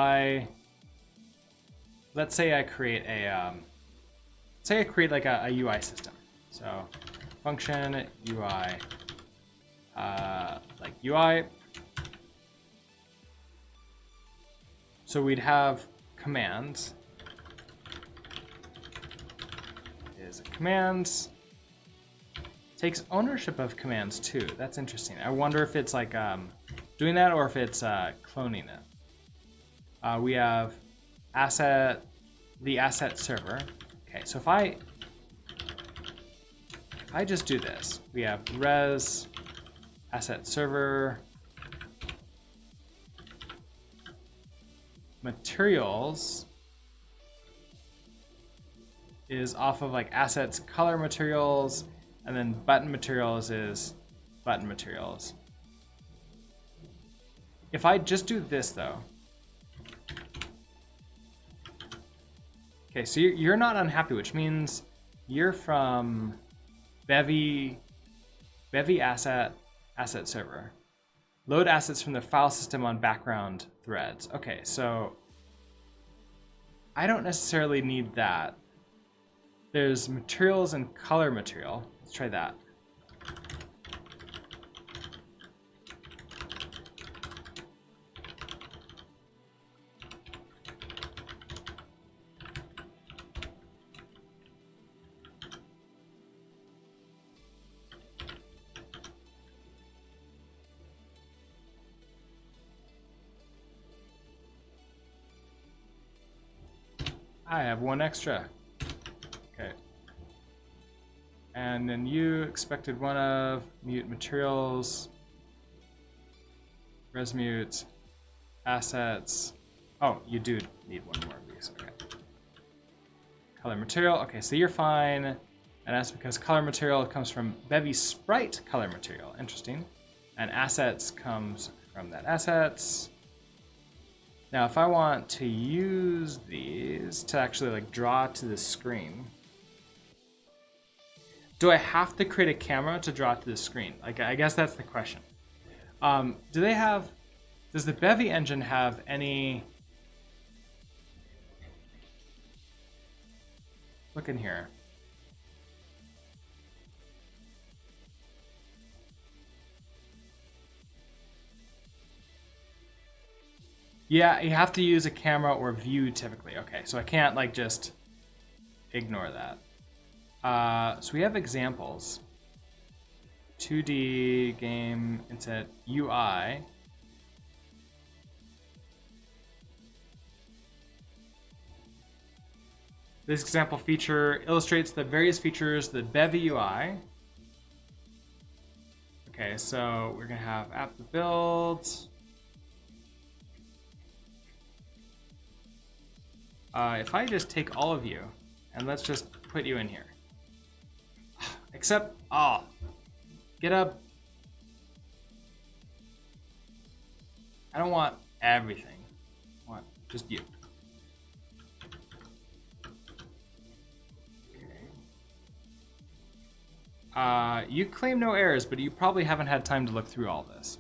let's say I create like a UI system. So function UI, like UI. So we'd have commands is commands, takes ownership of commands too. That's interesting. I wonder if it's like doing that or if it's cloning it. We have the asset server. Okay, so if I just do this, we have res asset server materials is off of like assets color materials, and then button materials is button materials. If I just do this though, okay, so you're not unhappy, which means you're from Bevy asset server. Load assets from the file system on background threads. Okay, so I don't necessarily need that. There's materials and color material. Let's try that. I have one extra. Okay. And then you expected one of mute materials, res mute, assets. Oh, you do need one more of these. Okay. Color material. Okay, so you're fine. And that's because color material comes from Bevy Sprite color material. Interesting. And assets comes from that assets. Now, if I want to use these to actually like draw to the screen, do I have to create a camera to draw to the screen? Like, I guess that's the question. Does the Bevy engine have any, look in here. Yeah, you have to use a camera or view typically. Okay, so I can't like just ignore that. So we have examples. 2D game inset UI. This example feature illustrates the various features of the Bevy UI. Okay, so we're gonna have app to build. If I just take all of you and let's just put you in here. Except, oh, get up. I don't want everything. I want just you. Okay. You claim no errors, but you probably haven't had time to look through all this.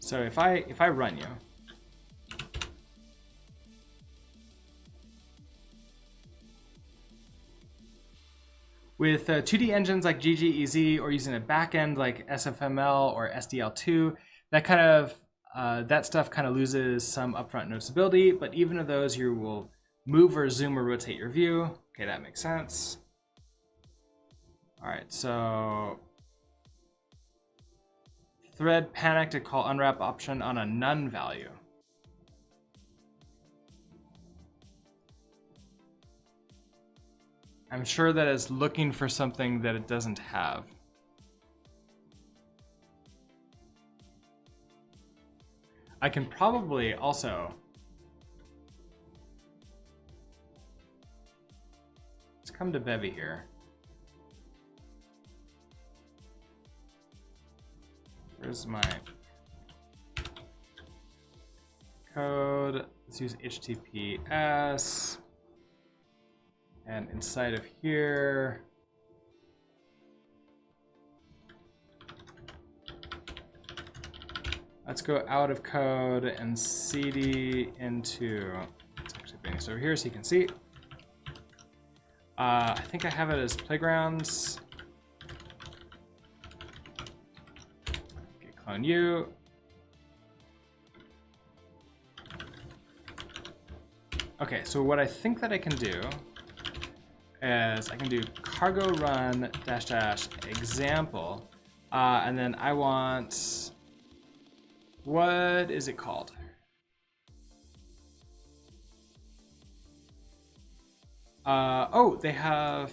So if I run you, with 2D engines like GGEZ or using a backend like SFML or SDL2, that kind of that stuff kind of loses some upfront noticeability. But even of those, you will move or zoom or rotate your view. Okay, that makes sense. All right, so thread panic to call unwrap option on a none value. I'm sure that it's looking for something that it doesn't have. I can probably also let's come to Bevy here. Where's my code? Let's use HTTPS. And inside of here, let's go out of code and cd into, it's actually bringing this over here so you can see. I think I have it as playgrounds. Okay, clone you. Okay, so what I think that I can do is I can do cargo run -- example, and then I want, what is it called? Oh, they have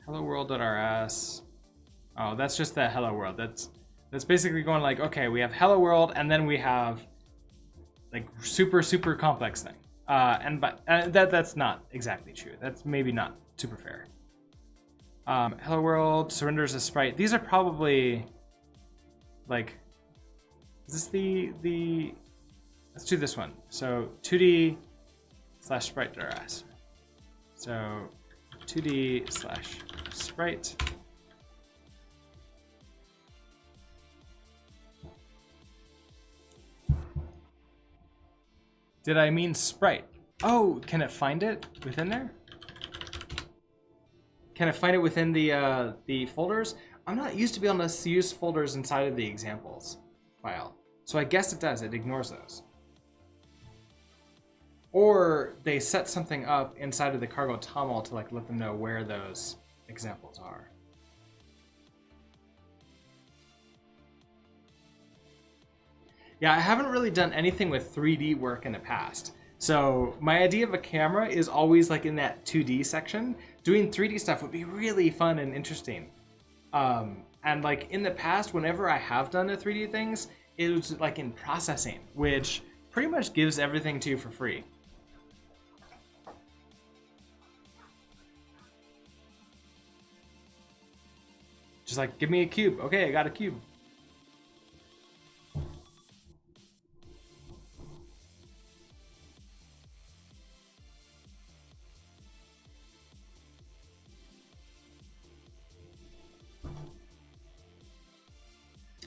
hello world.rs. Oh, that's just the hello world. That's basically going like, okay, we have hello world, and then we have like super complex thing. But that's not exactly true. That's maybe not super fair. Hello world surrenders a sprite. These are probably like, is this the let's do this one. So 2D / sprite.rs. So 2D / sprite. Did I mean sprite? Oh, can it find it within there? Can it find it within the folders? I'm not used to be able to use folders inside of the examples file. So I guess it does, it ignores those. Or they set something up inside of the cargo toml to like let them know where those examples are. Yeah, I haven't really done anything with 3D work in the past. So my idea of a camera is always like in that 2D section. Doing 3D stuff would be really fun and interesting. And like in the past, whenever I have done the 3D things, it was like in processing, which pretty much gives everything to you for free. Just like, give me a cube. Okay, I got a cube.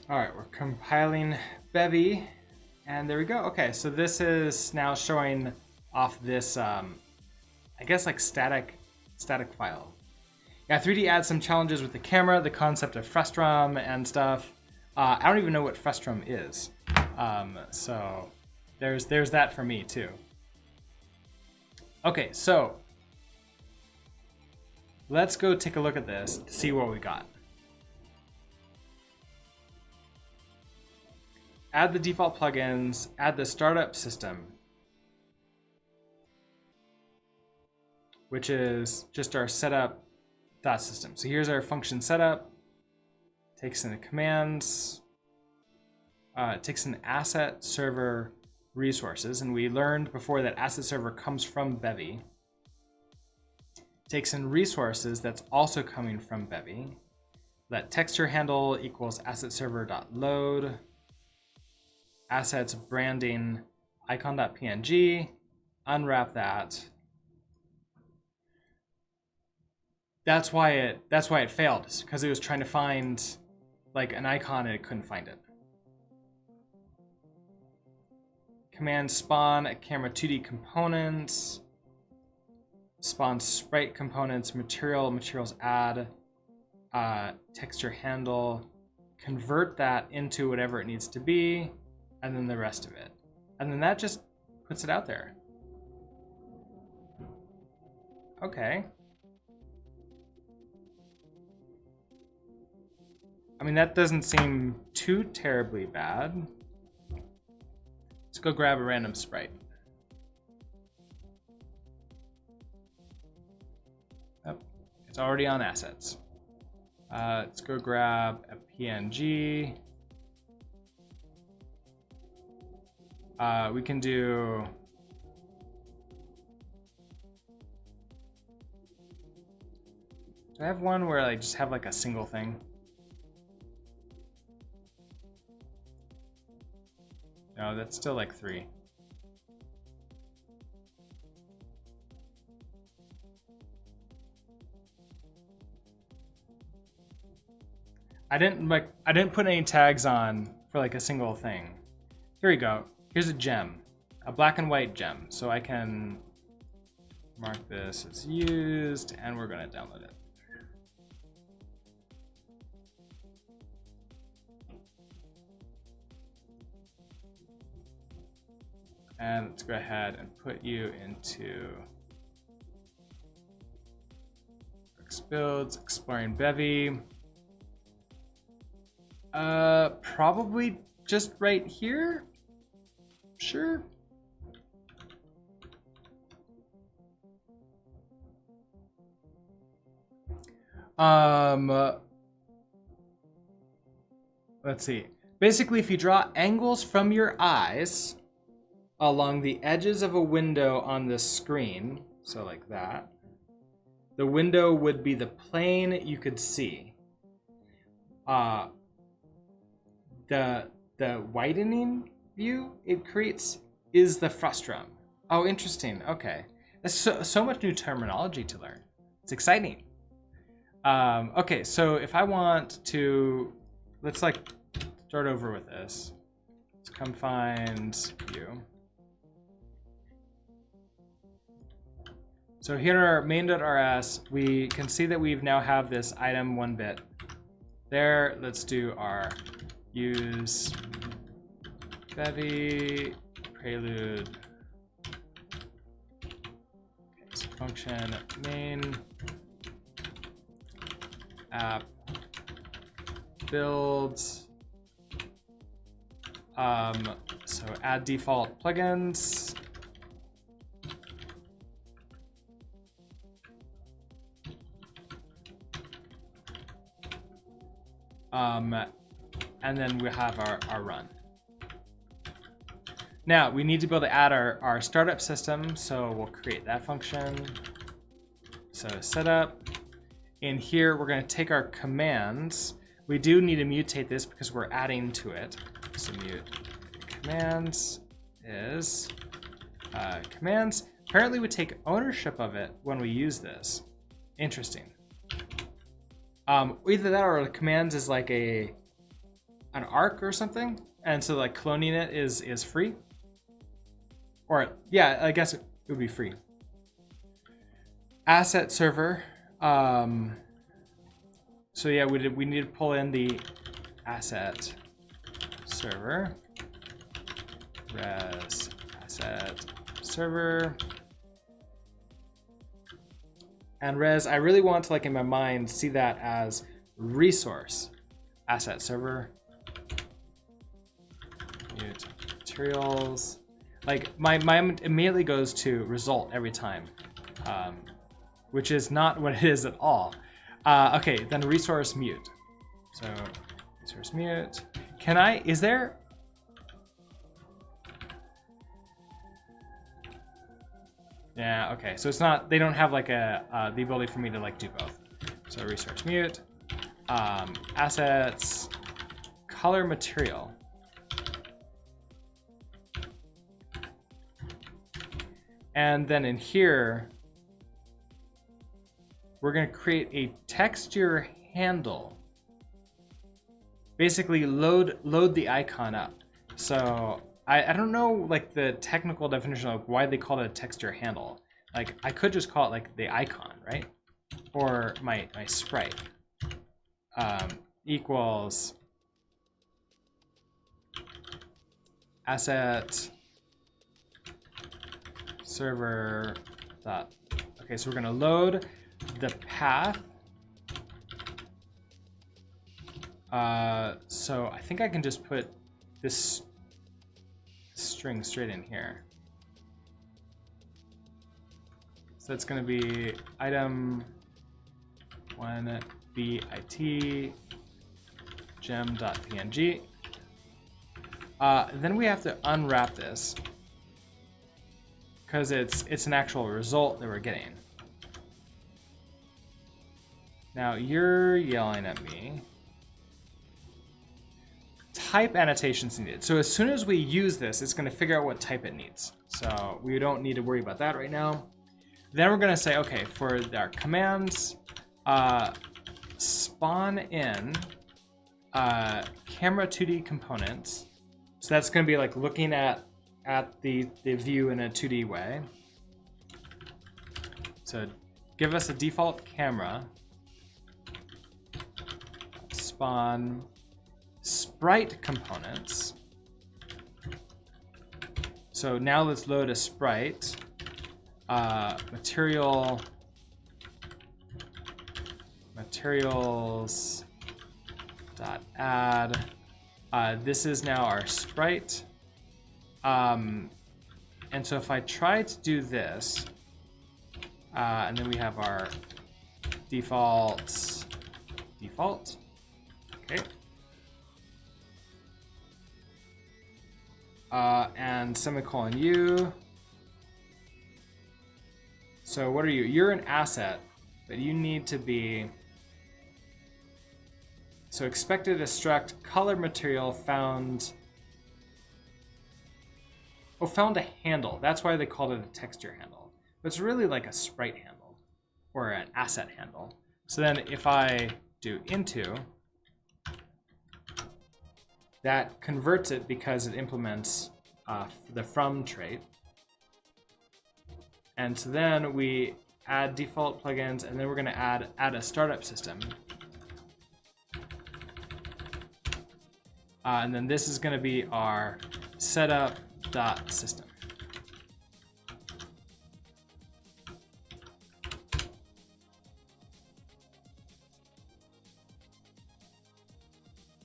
All right, we're compiling Bevy, and there we go. Okay, so this is now showing off this, I guess like static file. Yeah, 3D adds some challenges with the camera, the concept of frustum and stuff. I don't even know what frustum is, so there's that for me too. Okay, so let's go take a look at this to see what we got. Add the default plugins, add the startup system, which is just our setup.system. So here's our function setup, takes in the commands, takes in asset server resources, and we learned before that asset server comes from Bevy. Takes in resources that's also coming from Bevy. Let texture handle equals asset server.load. Assets branding icon.png, unwrap that. That's why it failed, because it was trying to find like an icon and it couldn't find it. Command spawn a camera 2D components, spawn sprite components, materials add, texture handle, convert that into whatever it needs to be, and then the rest of it. And then that just puts it out there. Okay. I mean, that doesn't seem too terribly bad. Let's go grab a random sprite. Oh, it's already on assets. Let's go grab a PNG. We can do I have one where I just have like a single thing? No, that's still like 3. I didn't put any tags on for like a single thing. Here we go. Here's a gem, a black and white gem. So I can mark this as used, and we're gonna download it. And let's go ahead and put you into builds, exploring Bevy. Probably just right here. Sure. Let's see. Basically, if you draw angles from your eyes along the edges of a window on the screen, so like that, the window would be the plane you could see. The widening view it creates is the frustum. Oh, interesting. Okay, that's so much new terminology to learn. It's exciting. Okay, so if I want to, let's like start over with this. Let's come find view. So here in our main.rs, we can see that we now have this item 1 bit. There, let's do our use bevy prelude. Okay, so function main app builds. So add default plugins. And then we have our run. Now we need to be able to add our startup system, so we'll create that function. So setup. In here, we're going to take our commands. We do need to mutate this because we're adding to it. So mute commands is commands. Apparently, we take ownership of it when we use this. Interesting. Either that or the commands is like an arc or something, and so like cloning it is free. Or yeah, I guess it would be free. Asset server. So yeah, we need to pull in the asset server. Res asset server. And res, I really want to, like, in my mind, see that as resource asset server. Mute materials. Like my immediately goes to result every time, which is not what it is at all. Okay, then resource mute. So resource mute. Can I? Is there? Yeah, okay, so it's not, they don't have like the ability for me to like do both. So resource mute, assets, color material. And then in here, we're gonna create a texture handle. Basically load the icon up. So I don't know like the technical definition of why they call it a texture handle. Like I could just call it like the icon, right? Or my sprite equals asset server dot. Okay, so we're gonna load the path. So I think I can just put this string straight in here. So it's going to be item 1 bit gem.png. Then we have to unwrap this because it's an actual result that we're getting. Now you're yelling at me. Type annotations needed. So as soon as we use this, it's going to figure out what type it needs. So we don't need to worry about that right now. Then we're going to say, okay, for our commands, spawn in camera 2D components. So that's going to be like looking at the view in a 2D way. So give us a default camera. Spawn sprite components. So now let's load a sprite. Materials dot add. This is now our sprite. And so if I try to do this, and then we have our default default. Okay. And semicolon U. So what are you? You're an asset, but you need to be. So expected a struct color material found. Oh, found a handle. That's why they called it a texture handle. But it's really like a sprite handle or an asset handle. So then if I do into, that converts it because it implements the from trait. And so then we add default plugins, and then we're going to add a startup system. And then this is going to be our setup.system.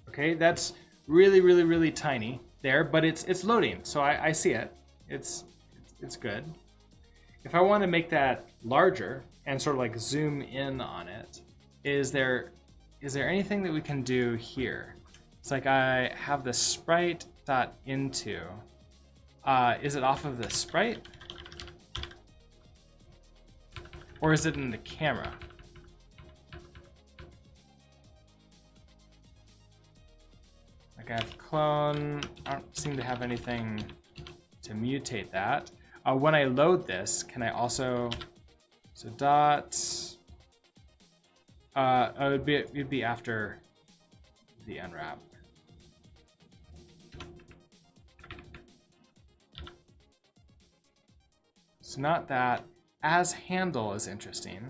Okay, that's really tiny there, but it's loading, so I see it. It's good. If I want to make that larger and sort of like zoom in on it, is there anything that we can do here? It's like I have the sprite.into. Is it off of the sprite? Or is it in the camera? Like I have clone. I don't seem to have anything to mutate that. When I load this, can I also, so dot, it'd be after the unwrap. So not that. As handle is interesting.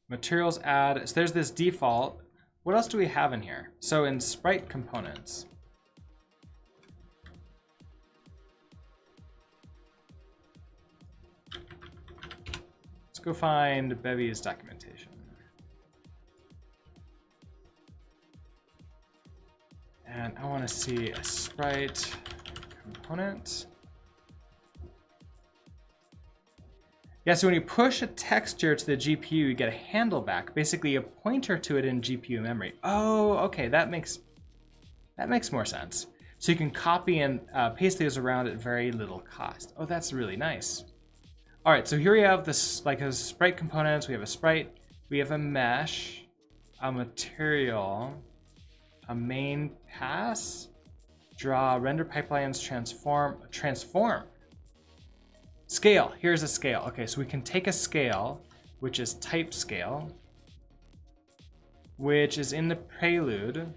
Materials add, so there's this default. What else do we have in here? So in sprite components. Let's go find Bevy's documentation. And I want to see a sprite component. Yeah, so when you push a texture to the GPU, you get a handle back, basically a pointer to it in GPU memory. Oh, okay, that makes more sense. So you can copy and paste those around at very little cost. Oh, that's really nice. All right, so here we have this like a sprite components. We have a sprite, we have a mesh, a material, a main pass, draw, render pipelines, transform. Scale, here's a scale. Okay, so we can take a scale, which is type scale, which is in the prelude.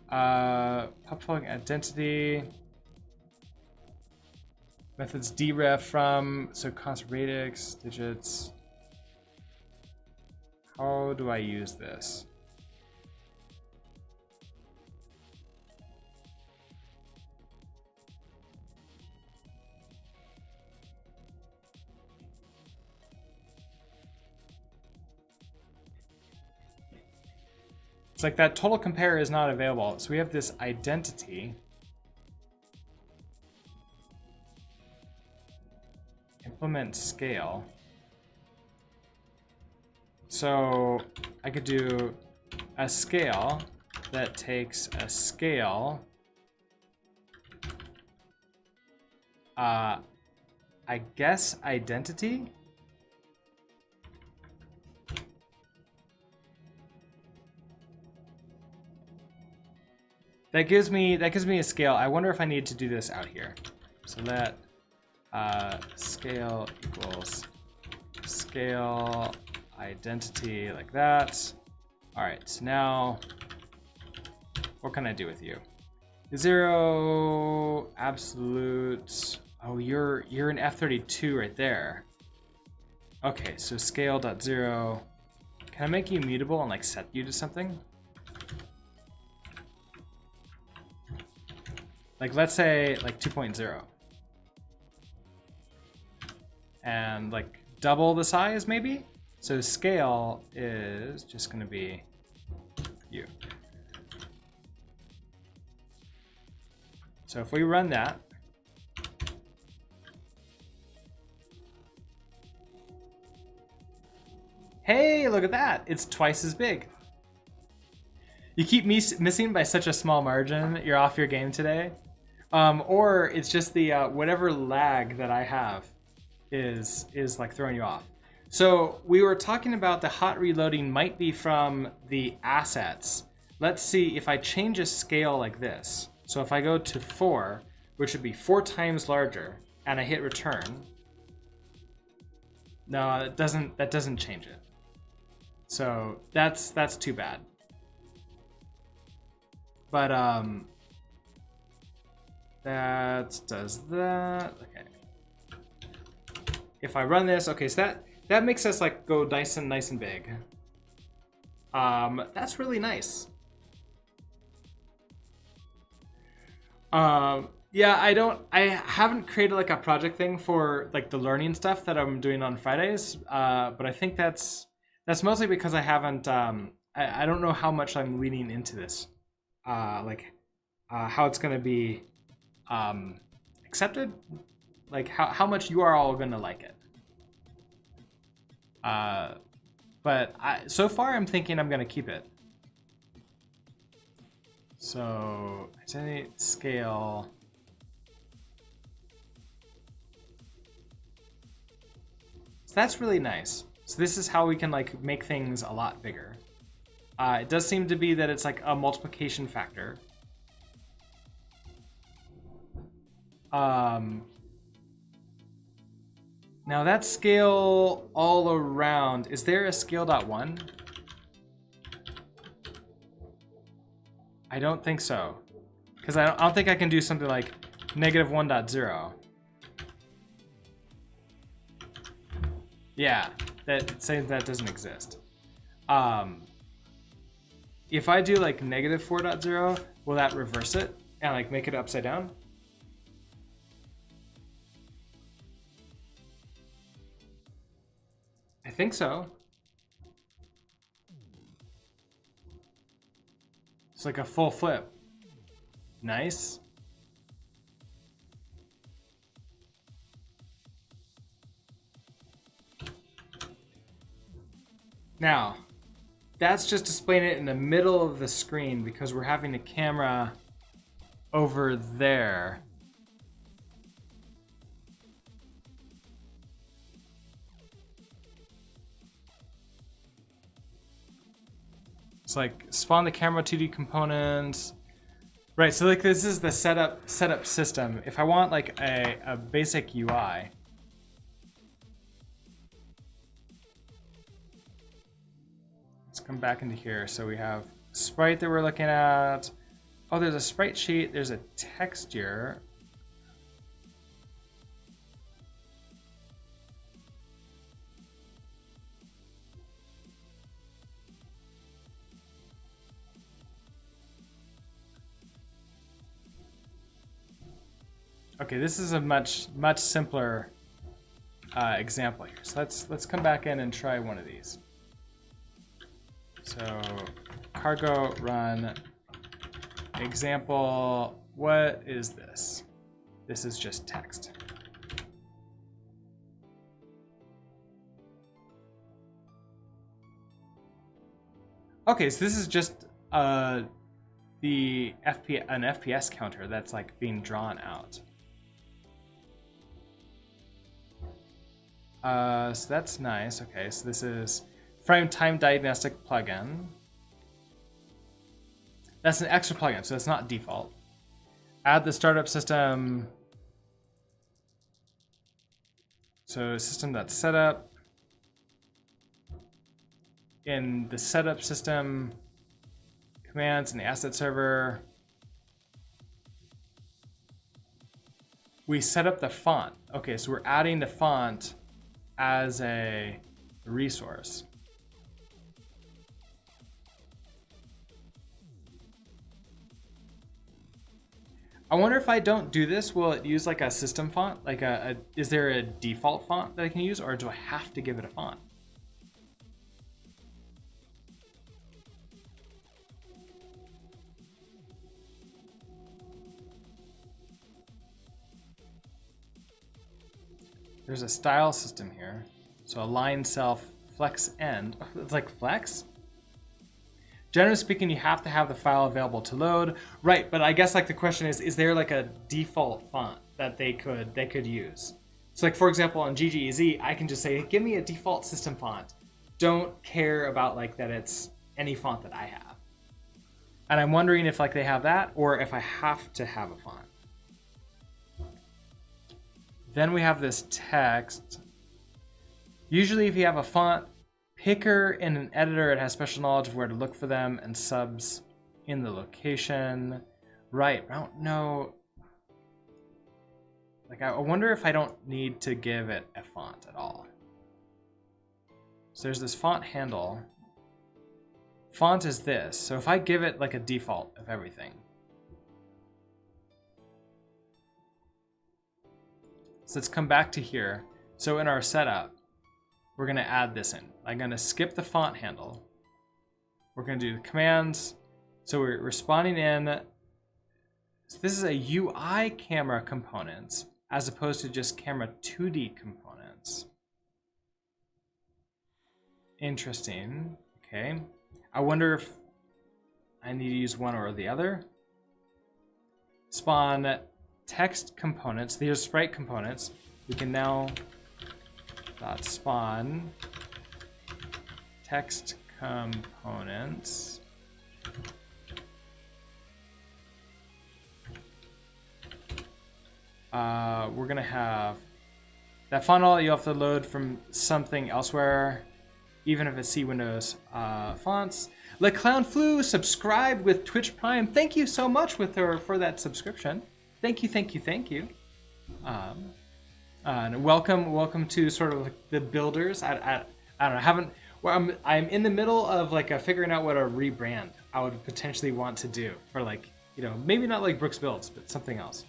Pop identity. Methods deref from, so const radix, digits. How do I use this? It's like that total compare is not available. So we have this identity. Implement scale. So I could do a scale that takes a scale. I guess identity. That gives me a scale. I wonder if I need to do this out here. So let scale equals scale identity like that. All right, so now what can I do with you? 0 absolute. Oh, you're an F32 right there. Okay, so scale.0. Can I make you mutable and like set you to something? Like let's say like 2.0. And like double the size maybe? So scale is just gonna be you. So if we run that, hey, look at that. It's twice as big. You keep missing by such a small margin. You're off your game today. Or it's just the whatever lag that I have is like throwing you off. So we were talking about the hot reloading might be from the assets. Let's see if I change a scale like this. So if I go to 4, which would be 4 times larger, and I hit return. No, that doesn't change it. So that's too bad. But that does that. Okay. If I run this, okay, so that makes us like go nice and big. That's really nice. Yeah, I haven't created like a project thing for like the learning stuff that I'm doing on Fridays. But I think that's mostly because I haven't. I don't know how much I'm leaning into this. How it's gonna be accepted. Like how much you are all gonna like it. But so far I'm thinking I'm gonna keep it. So identity scale. So that's really nice. So this is how we can like make things a lot bigger. It does seem to be that it's like a multiplication factor. Now that scale all around, is there a scale.1? I don't think so. Because I don't think I can do something like -1.0. Yeah, that doesn't exist. If I do like -4.0, will that reverse it and like make it upside down? I think so. It's like a full flip. Nice. Now, that's just displaying it in the middle of the screen because we're having a camera over there. It's like spawn the camera 2D components. Right, so like this is the setup system. If I want like a basic UI, let's come back into here. So we have sprite that we're looking at. Oh, there's a sprite sheet. There's a texture. Okay, this is a much simpler example here. So let's come back in and try one of these. So cargo run example. What is this? This is just text. Okay, so this is just an FPS counter that's like being drawn out. So that's nice. Okay, so this is frame time diagnostic plugin. That's an extra plugin, so it's not default. Add the startup system. So system.setup. In the setup system, commands in the asset server, we set up the font. Okay, so we're adding the font as a resource. I wonder if I don't do this, will it use like a system font? Like is there a default font that I can use, or do I have to give it a font? there's a style system here. So align self, flex end. It's like flex? Generally speaking, you have to have the file available to load. Right, but I guess like the question is there like a default font that they could use? So like for example on GGEZ, I can just say, give me a default system font. Don't care about like that it's any font that I have. And I'm wondering if like they have that or if I have to have a font. Then we have this text. Usually if you have a font picker in an editor, it has special knowledge of where to look for them and subs in the location. Right, I don't know. Like I wonder if I don't need to give it a font at all. So there's this font handle. Font is this. So if I give it like a default of everything. So let's come back to here. So in our setup, we're going to add this in. I'm going to skip the font handle. We're going to do the commands. So we're responding in. So this is a UI camera components as opposed to just camera 2D components. Interesting. Okay. I wonder if I need to use one or the other. Spawn text components. These are sprite components. We can now spawn text components. We're gonna have that font all you have to load from something elsewhere, even if it's C Windows fonts. Le Clown Flu subscribed with Twitch Prime. Thank you so much for that subscription. Thank you, thank you, thank you. And welcome to sort of like the builders. I don't know. I'm in the middle of like figuring out what a rebrand I would potentially want to do for like, you know, maybe not like Brooks Builds, but something else.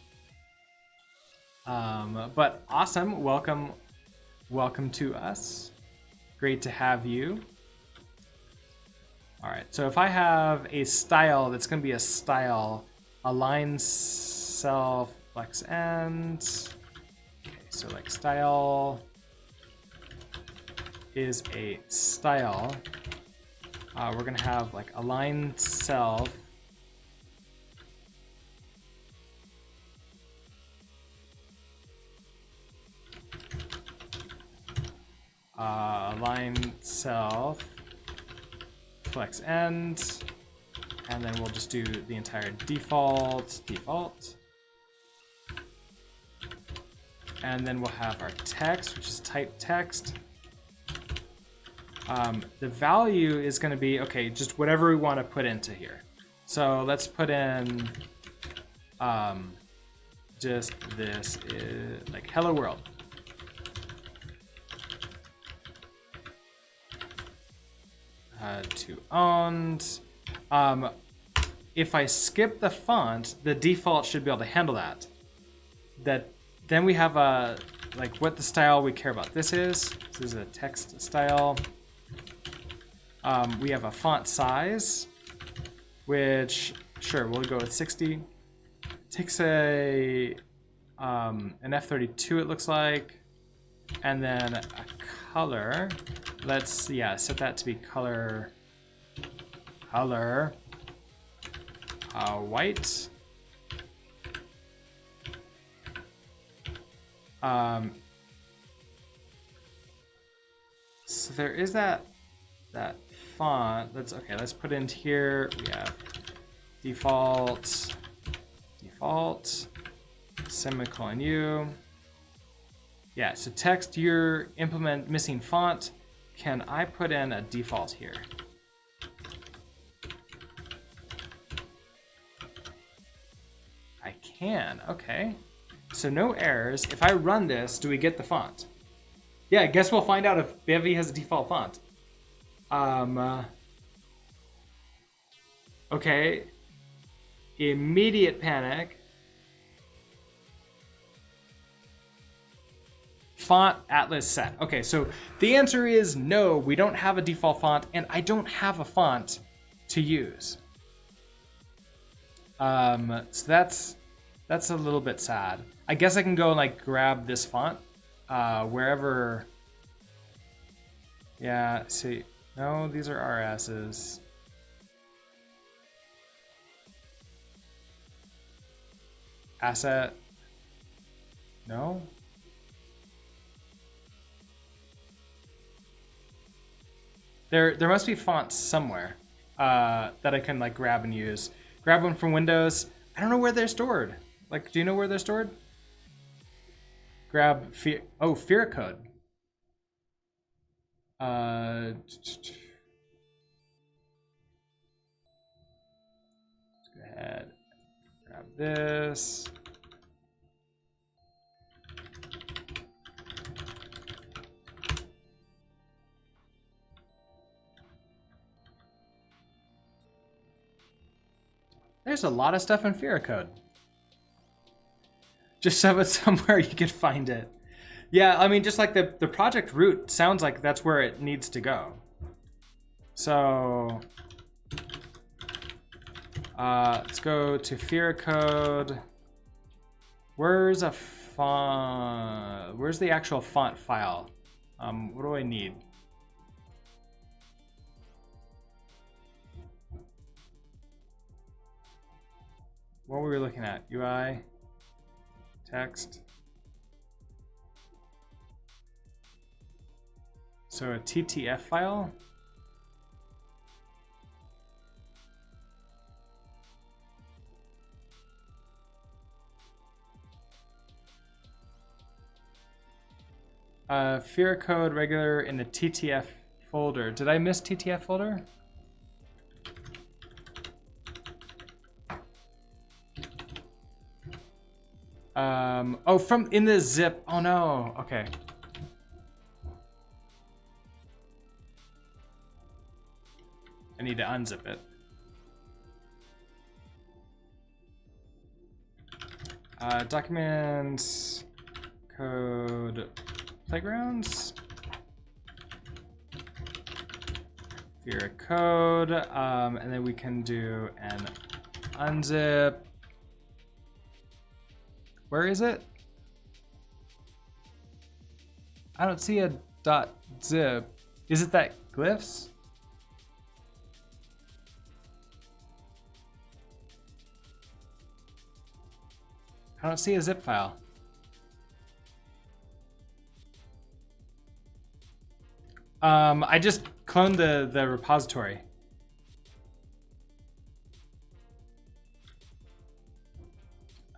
But awesome. Welcome to us. Great to have you. All right. So if I have a style that's going to be a style, align self flex end. Okay, so like style is a style. We're going to have like align self. Align self, flex end, and then we'll just do the entire default. And then we'll have our text, which is type text. The value is going to be, okay, just whatever we want to put into here. So let's put in just this is like hello world. To owned. If I skip the font, the default should be able to handle that. Then we have a like what the style we care about. This is a text style. We have a font size, which sure we'll go with 60. Takes an F32 it looks like, and then a color. Let's set that to be color white. So there is that font. Let's put in here. We have default semicolon U. Yeah, so text your implement missing font. Can I put in a default here? I can, okay. So no errors. If I run this, do we get the font? Yeah, I guess we'll find out if Bevy has a default font. Okay. Immediate panic. Font Atlas set. Okay, so the answer is no, we don't have a default font, and I don't have a font to use. So that's a little bit sad. I guess I can go and like grab this font wherever. Yeah, see, no, these are RSs. Asset. No. There must be fonts somewhere that I can like grab and use. Grab one from Windows. I don't know where they're stored. Like, do you know where they're stored? Grab Fear Code. Let's go ahead. Grab this. There's a lot of stuff in Fear Code. Just shove it somewhere you can find it. Yeah, I mean, just like the project root sounds like that's where it needs to go. So let's go to Fear Code. Where's a font? Where's the actual font file? What do I need? What were we looking at? UI, text. So a TTF file. Fear Code regular in the TTF folder. Did I miss TTF folder? Oh, from in the zip. Oh no. Okay. I need to unzip it. Documents, code, playgrounds. Fear code, and then we can do an unzip. Where is it? I don't see a .zip. Is it that glyphs? I don't see a zip file. I just cloned the repository.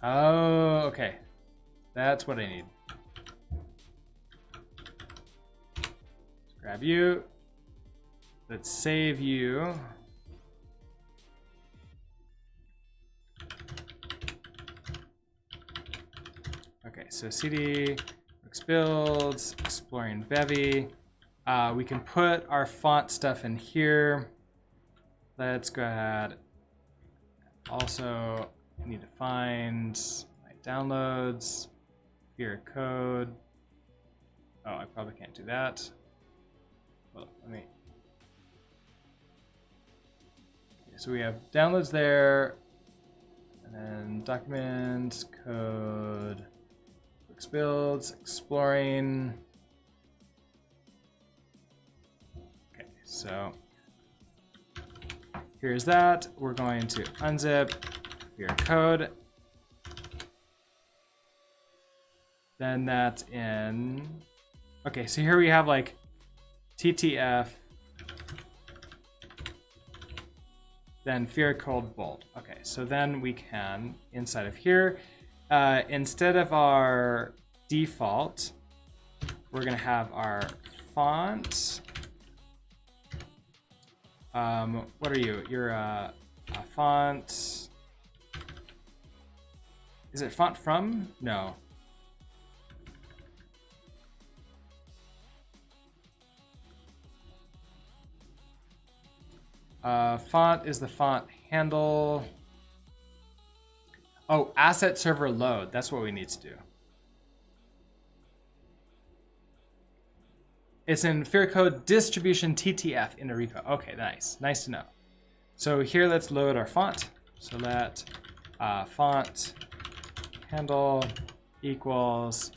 Oh, okay. That's what I need. Let's grab you. Let's save you. Okay, so CD, Wix builds, exploring Bevy. We can put our font stuff in here. Let's go ahead. Also, I need to find my downloads, Fear Code. Oh, I probably can't do that. Well, let me. Okay, so we have downloads there, and then documents, code, Wix builds, exploring. Okay, so here's that. We're going to unzip Fear Code. Then that's in. Okay, so here we have like TTF, then Fear Code bold. Okay, so then we can, inside of here, instead of our default, we're gonna have our font. What are you? You're a font. Is it font from? No. Font is the font handle. Oh, asset server load. That's what we need to do. It's in Fear Code distribution TTF in a repo. Okay, nice. Nice to know. So here, let's load our font. So let font handle equals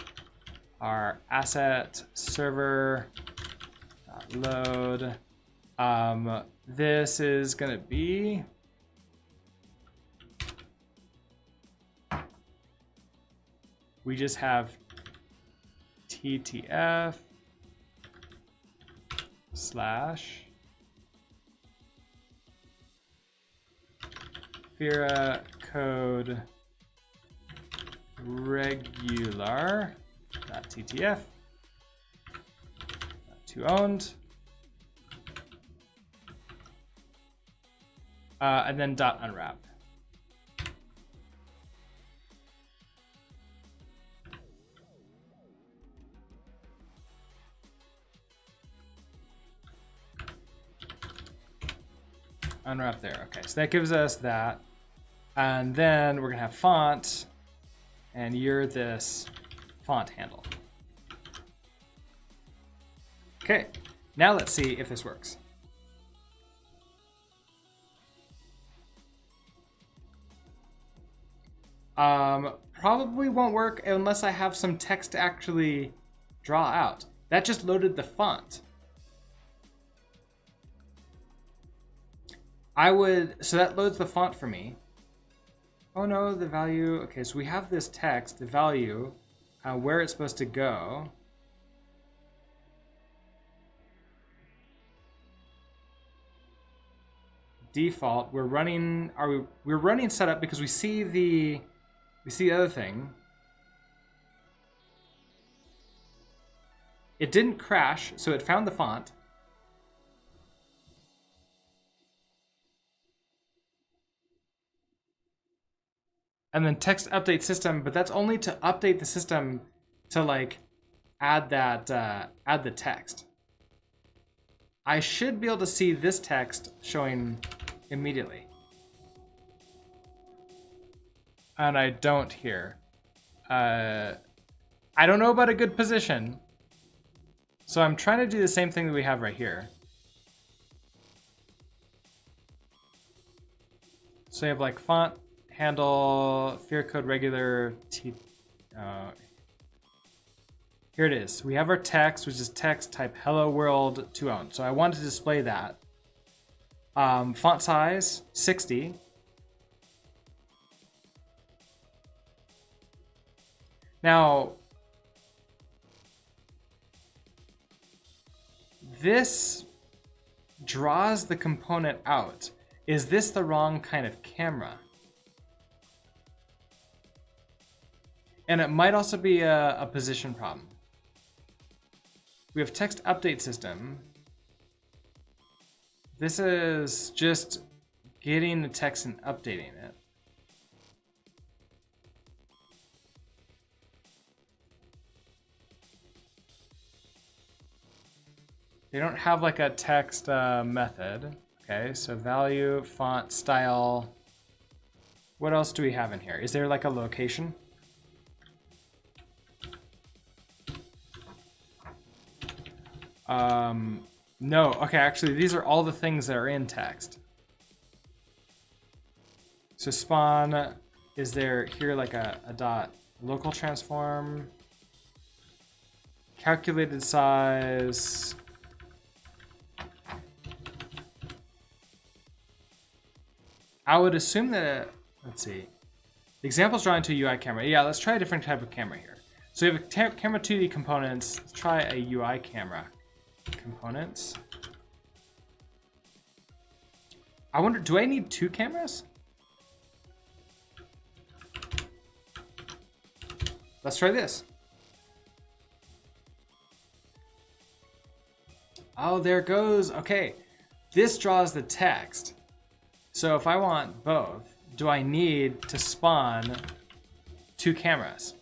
our asset server load. This is gonna be we just have TTF slash Fira code regular .ttf to owned and then .unwrap. Unwrap there. Okay, so that gives us that. And then we're gonna have font, and you're this font handle. Okay, now let's see if this works. Probably won't work unless I have some text to actually draw out. That just loaded the font. So that loads the font for me. Oh no, the value, okay, so we have this text, the value, where it's supposed to go. Default, we're running setup because we see the other thing. It didn't crash, so it found the font. And then text update system, but that's only to update the system to like add the text. I should be able to see this text showing immediately. And I don't here. I don't know about a good position. So I'm trying to do the same thing that we have right here. So you have like font, handle, Fear code regular, here it is. We have our text, which is text type hello world to own. So I want to display that. Font size 60. Now, this draws the component out. Is this the wrong kind of camera? And it might also be a position problem. We have text update system. This is just getting the text and updating it. They don't have like a text method. Okay, so value, font, style. What else do we have in here? Is there like a location? No, okay, actually these are all the things that are in text. So spawn, is there here like a dot local transform? Calculated size. I would assume that, let's see. The example's drawing to a UI camera. Yeah, let's try a different type of camera here. So we have a camera 2D components. Let's try a UI camera. Components. I wonder, do I need 2 cameras? Let's try this. Oh, there it goes. Okay, this draws the text. So if I want both, do I need to spawn 2 cameras?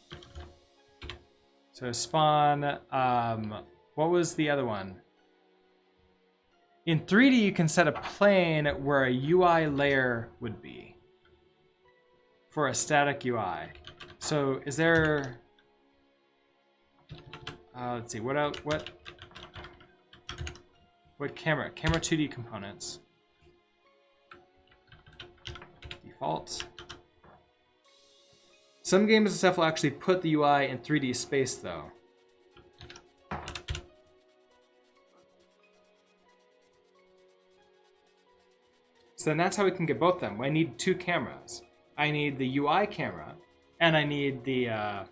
So spawn, what was the other one? In 3D, you can set a plane where a UI layer would be for a static UI. So is there, let's see, what else, what camera? Camera 2D components. Default. Some games and stuff will actually put the UI in 3D space though. So then that's how we can get both of them. I need 2 cameras. I need the UI camera, and I need the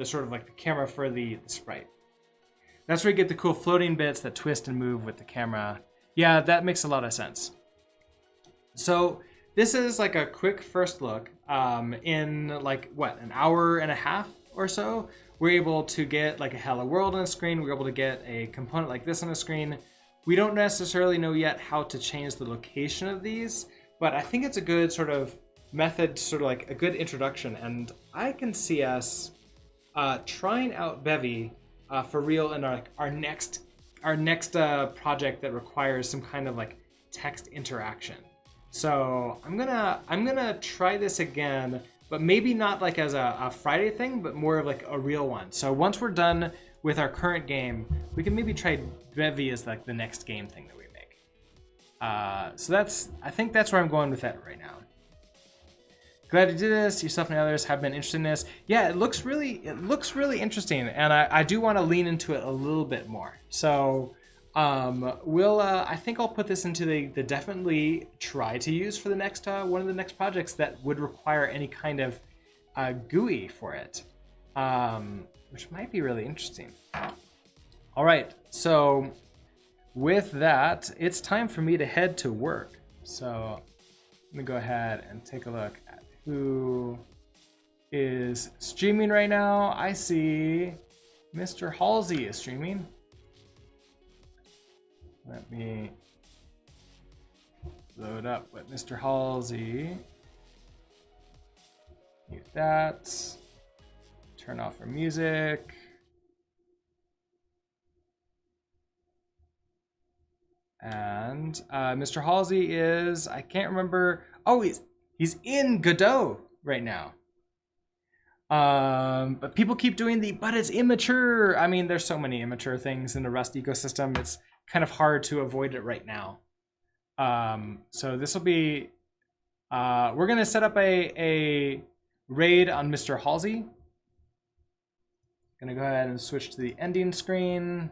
sort of like the camera for the sprite. That's where you get the cool floating bits that twist and move with the camera. Yeah, that makes a lot of sense. So this is like a quick first look. In like what, an hour and a half or so, we're able to get like a hello world on a screen. We're able to get a component like this on a screen. We don't necessarily know yet how to change the location of these, but I think it's a good sort of method, sort of like a good introduction. And I can see us trying out Bevy for real in our next project that requires some kind of like text interaction. So I'm gonna try this again, but maybe not like as a Friday thing, but more of like a real one. So once we're done with our current game, we can maybe try Bevy as like the next game thing that we make. So I think that's where I'm going with that right now. Glad you did this. Yourself and others have been interested in this. Yeah, it looks really interesting, and I do want to lean into it a little bit more. So I think I'll put this into the definitely try to use for the next one of the next projects that would require any kind of GUI for it, which might be really interesting. All right, so with that, it's time for me to head to work. So let me go ahead and take a look at who is streaming right now. I see Mr. Halsey is streaming. Let me load up what Mr. Halsey. Mute that. Turn off our music. And Mr. Halsey is, I can't remember. Oh, he's in Godot right now. But people keep doing but it's immature. I mean, there's so many immature things in the Rust ecosystem. It's kind of hard to avoid it right now. So this will be, we're gonna set up a raid on Mr. Halsey. Gonna go ahead and switch to the ending screen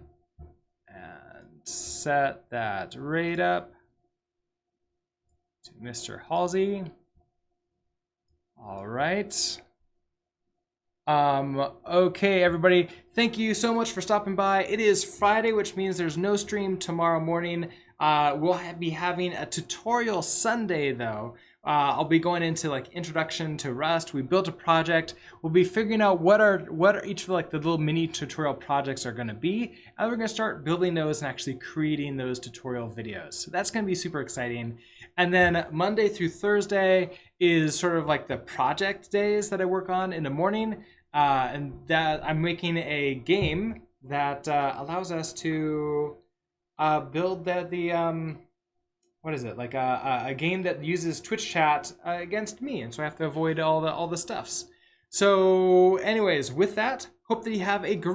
and set that raid up to Mr. Halsey. All right. Okay, everybody. Thank you so much for stopping by. It is Friday, which means there's no stream tomorrow morning. We'll be having a tutorial Sunday, though. I'll be going into like introduction to Rust. We built a project. We'll be figuring out what are each of like the little mini tutorial projects are going to be, and we're going to start building those and actually creating those tutorial videos. So that's going to be super exciting. And then Monday through Thursday is sort of like the project days that I work on in the morning, and that I'm making a game that allows us to build what is it, like a game that uses Twitch chat against me, and so I have to avoid all the stuffs. So anyways, with that, hope that you have a great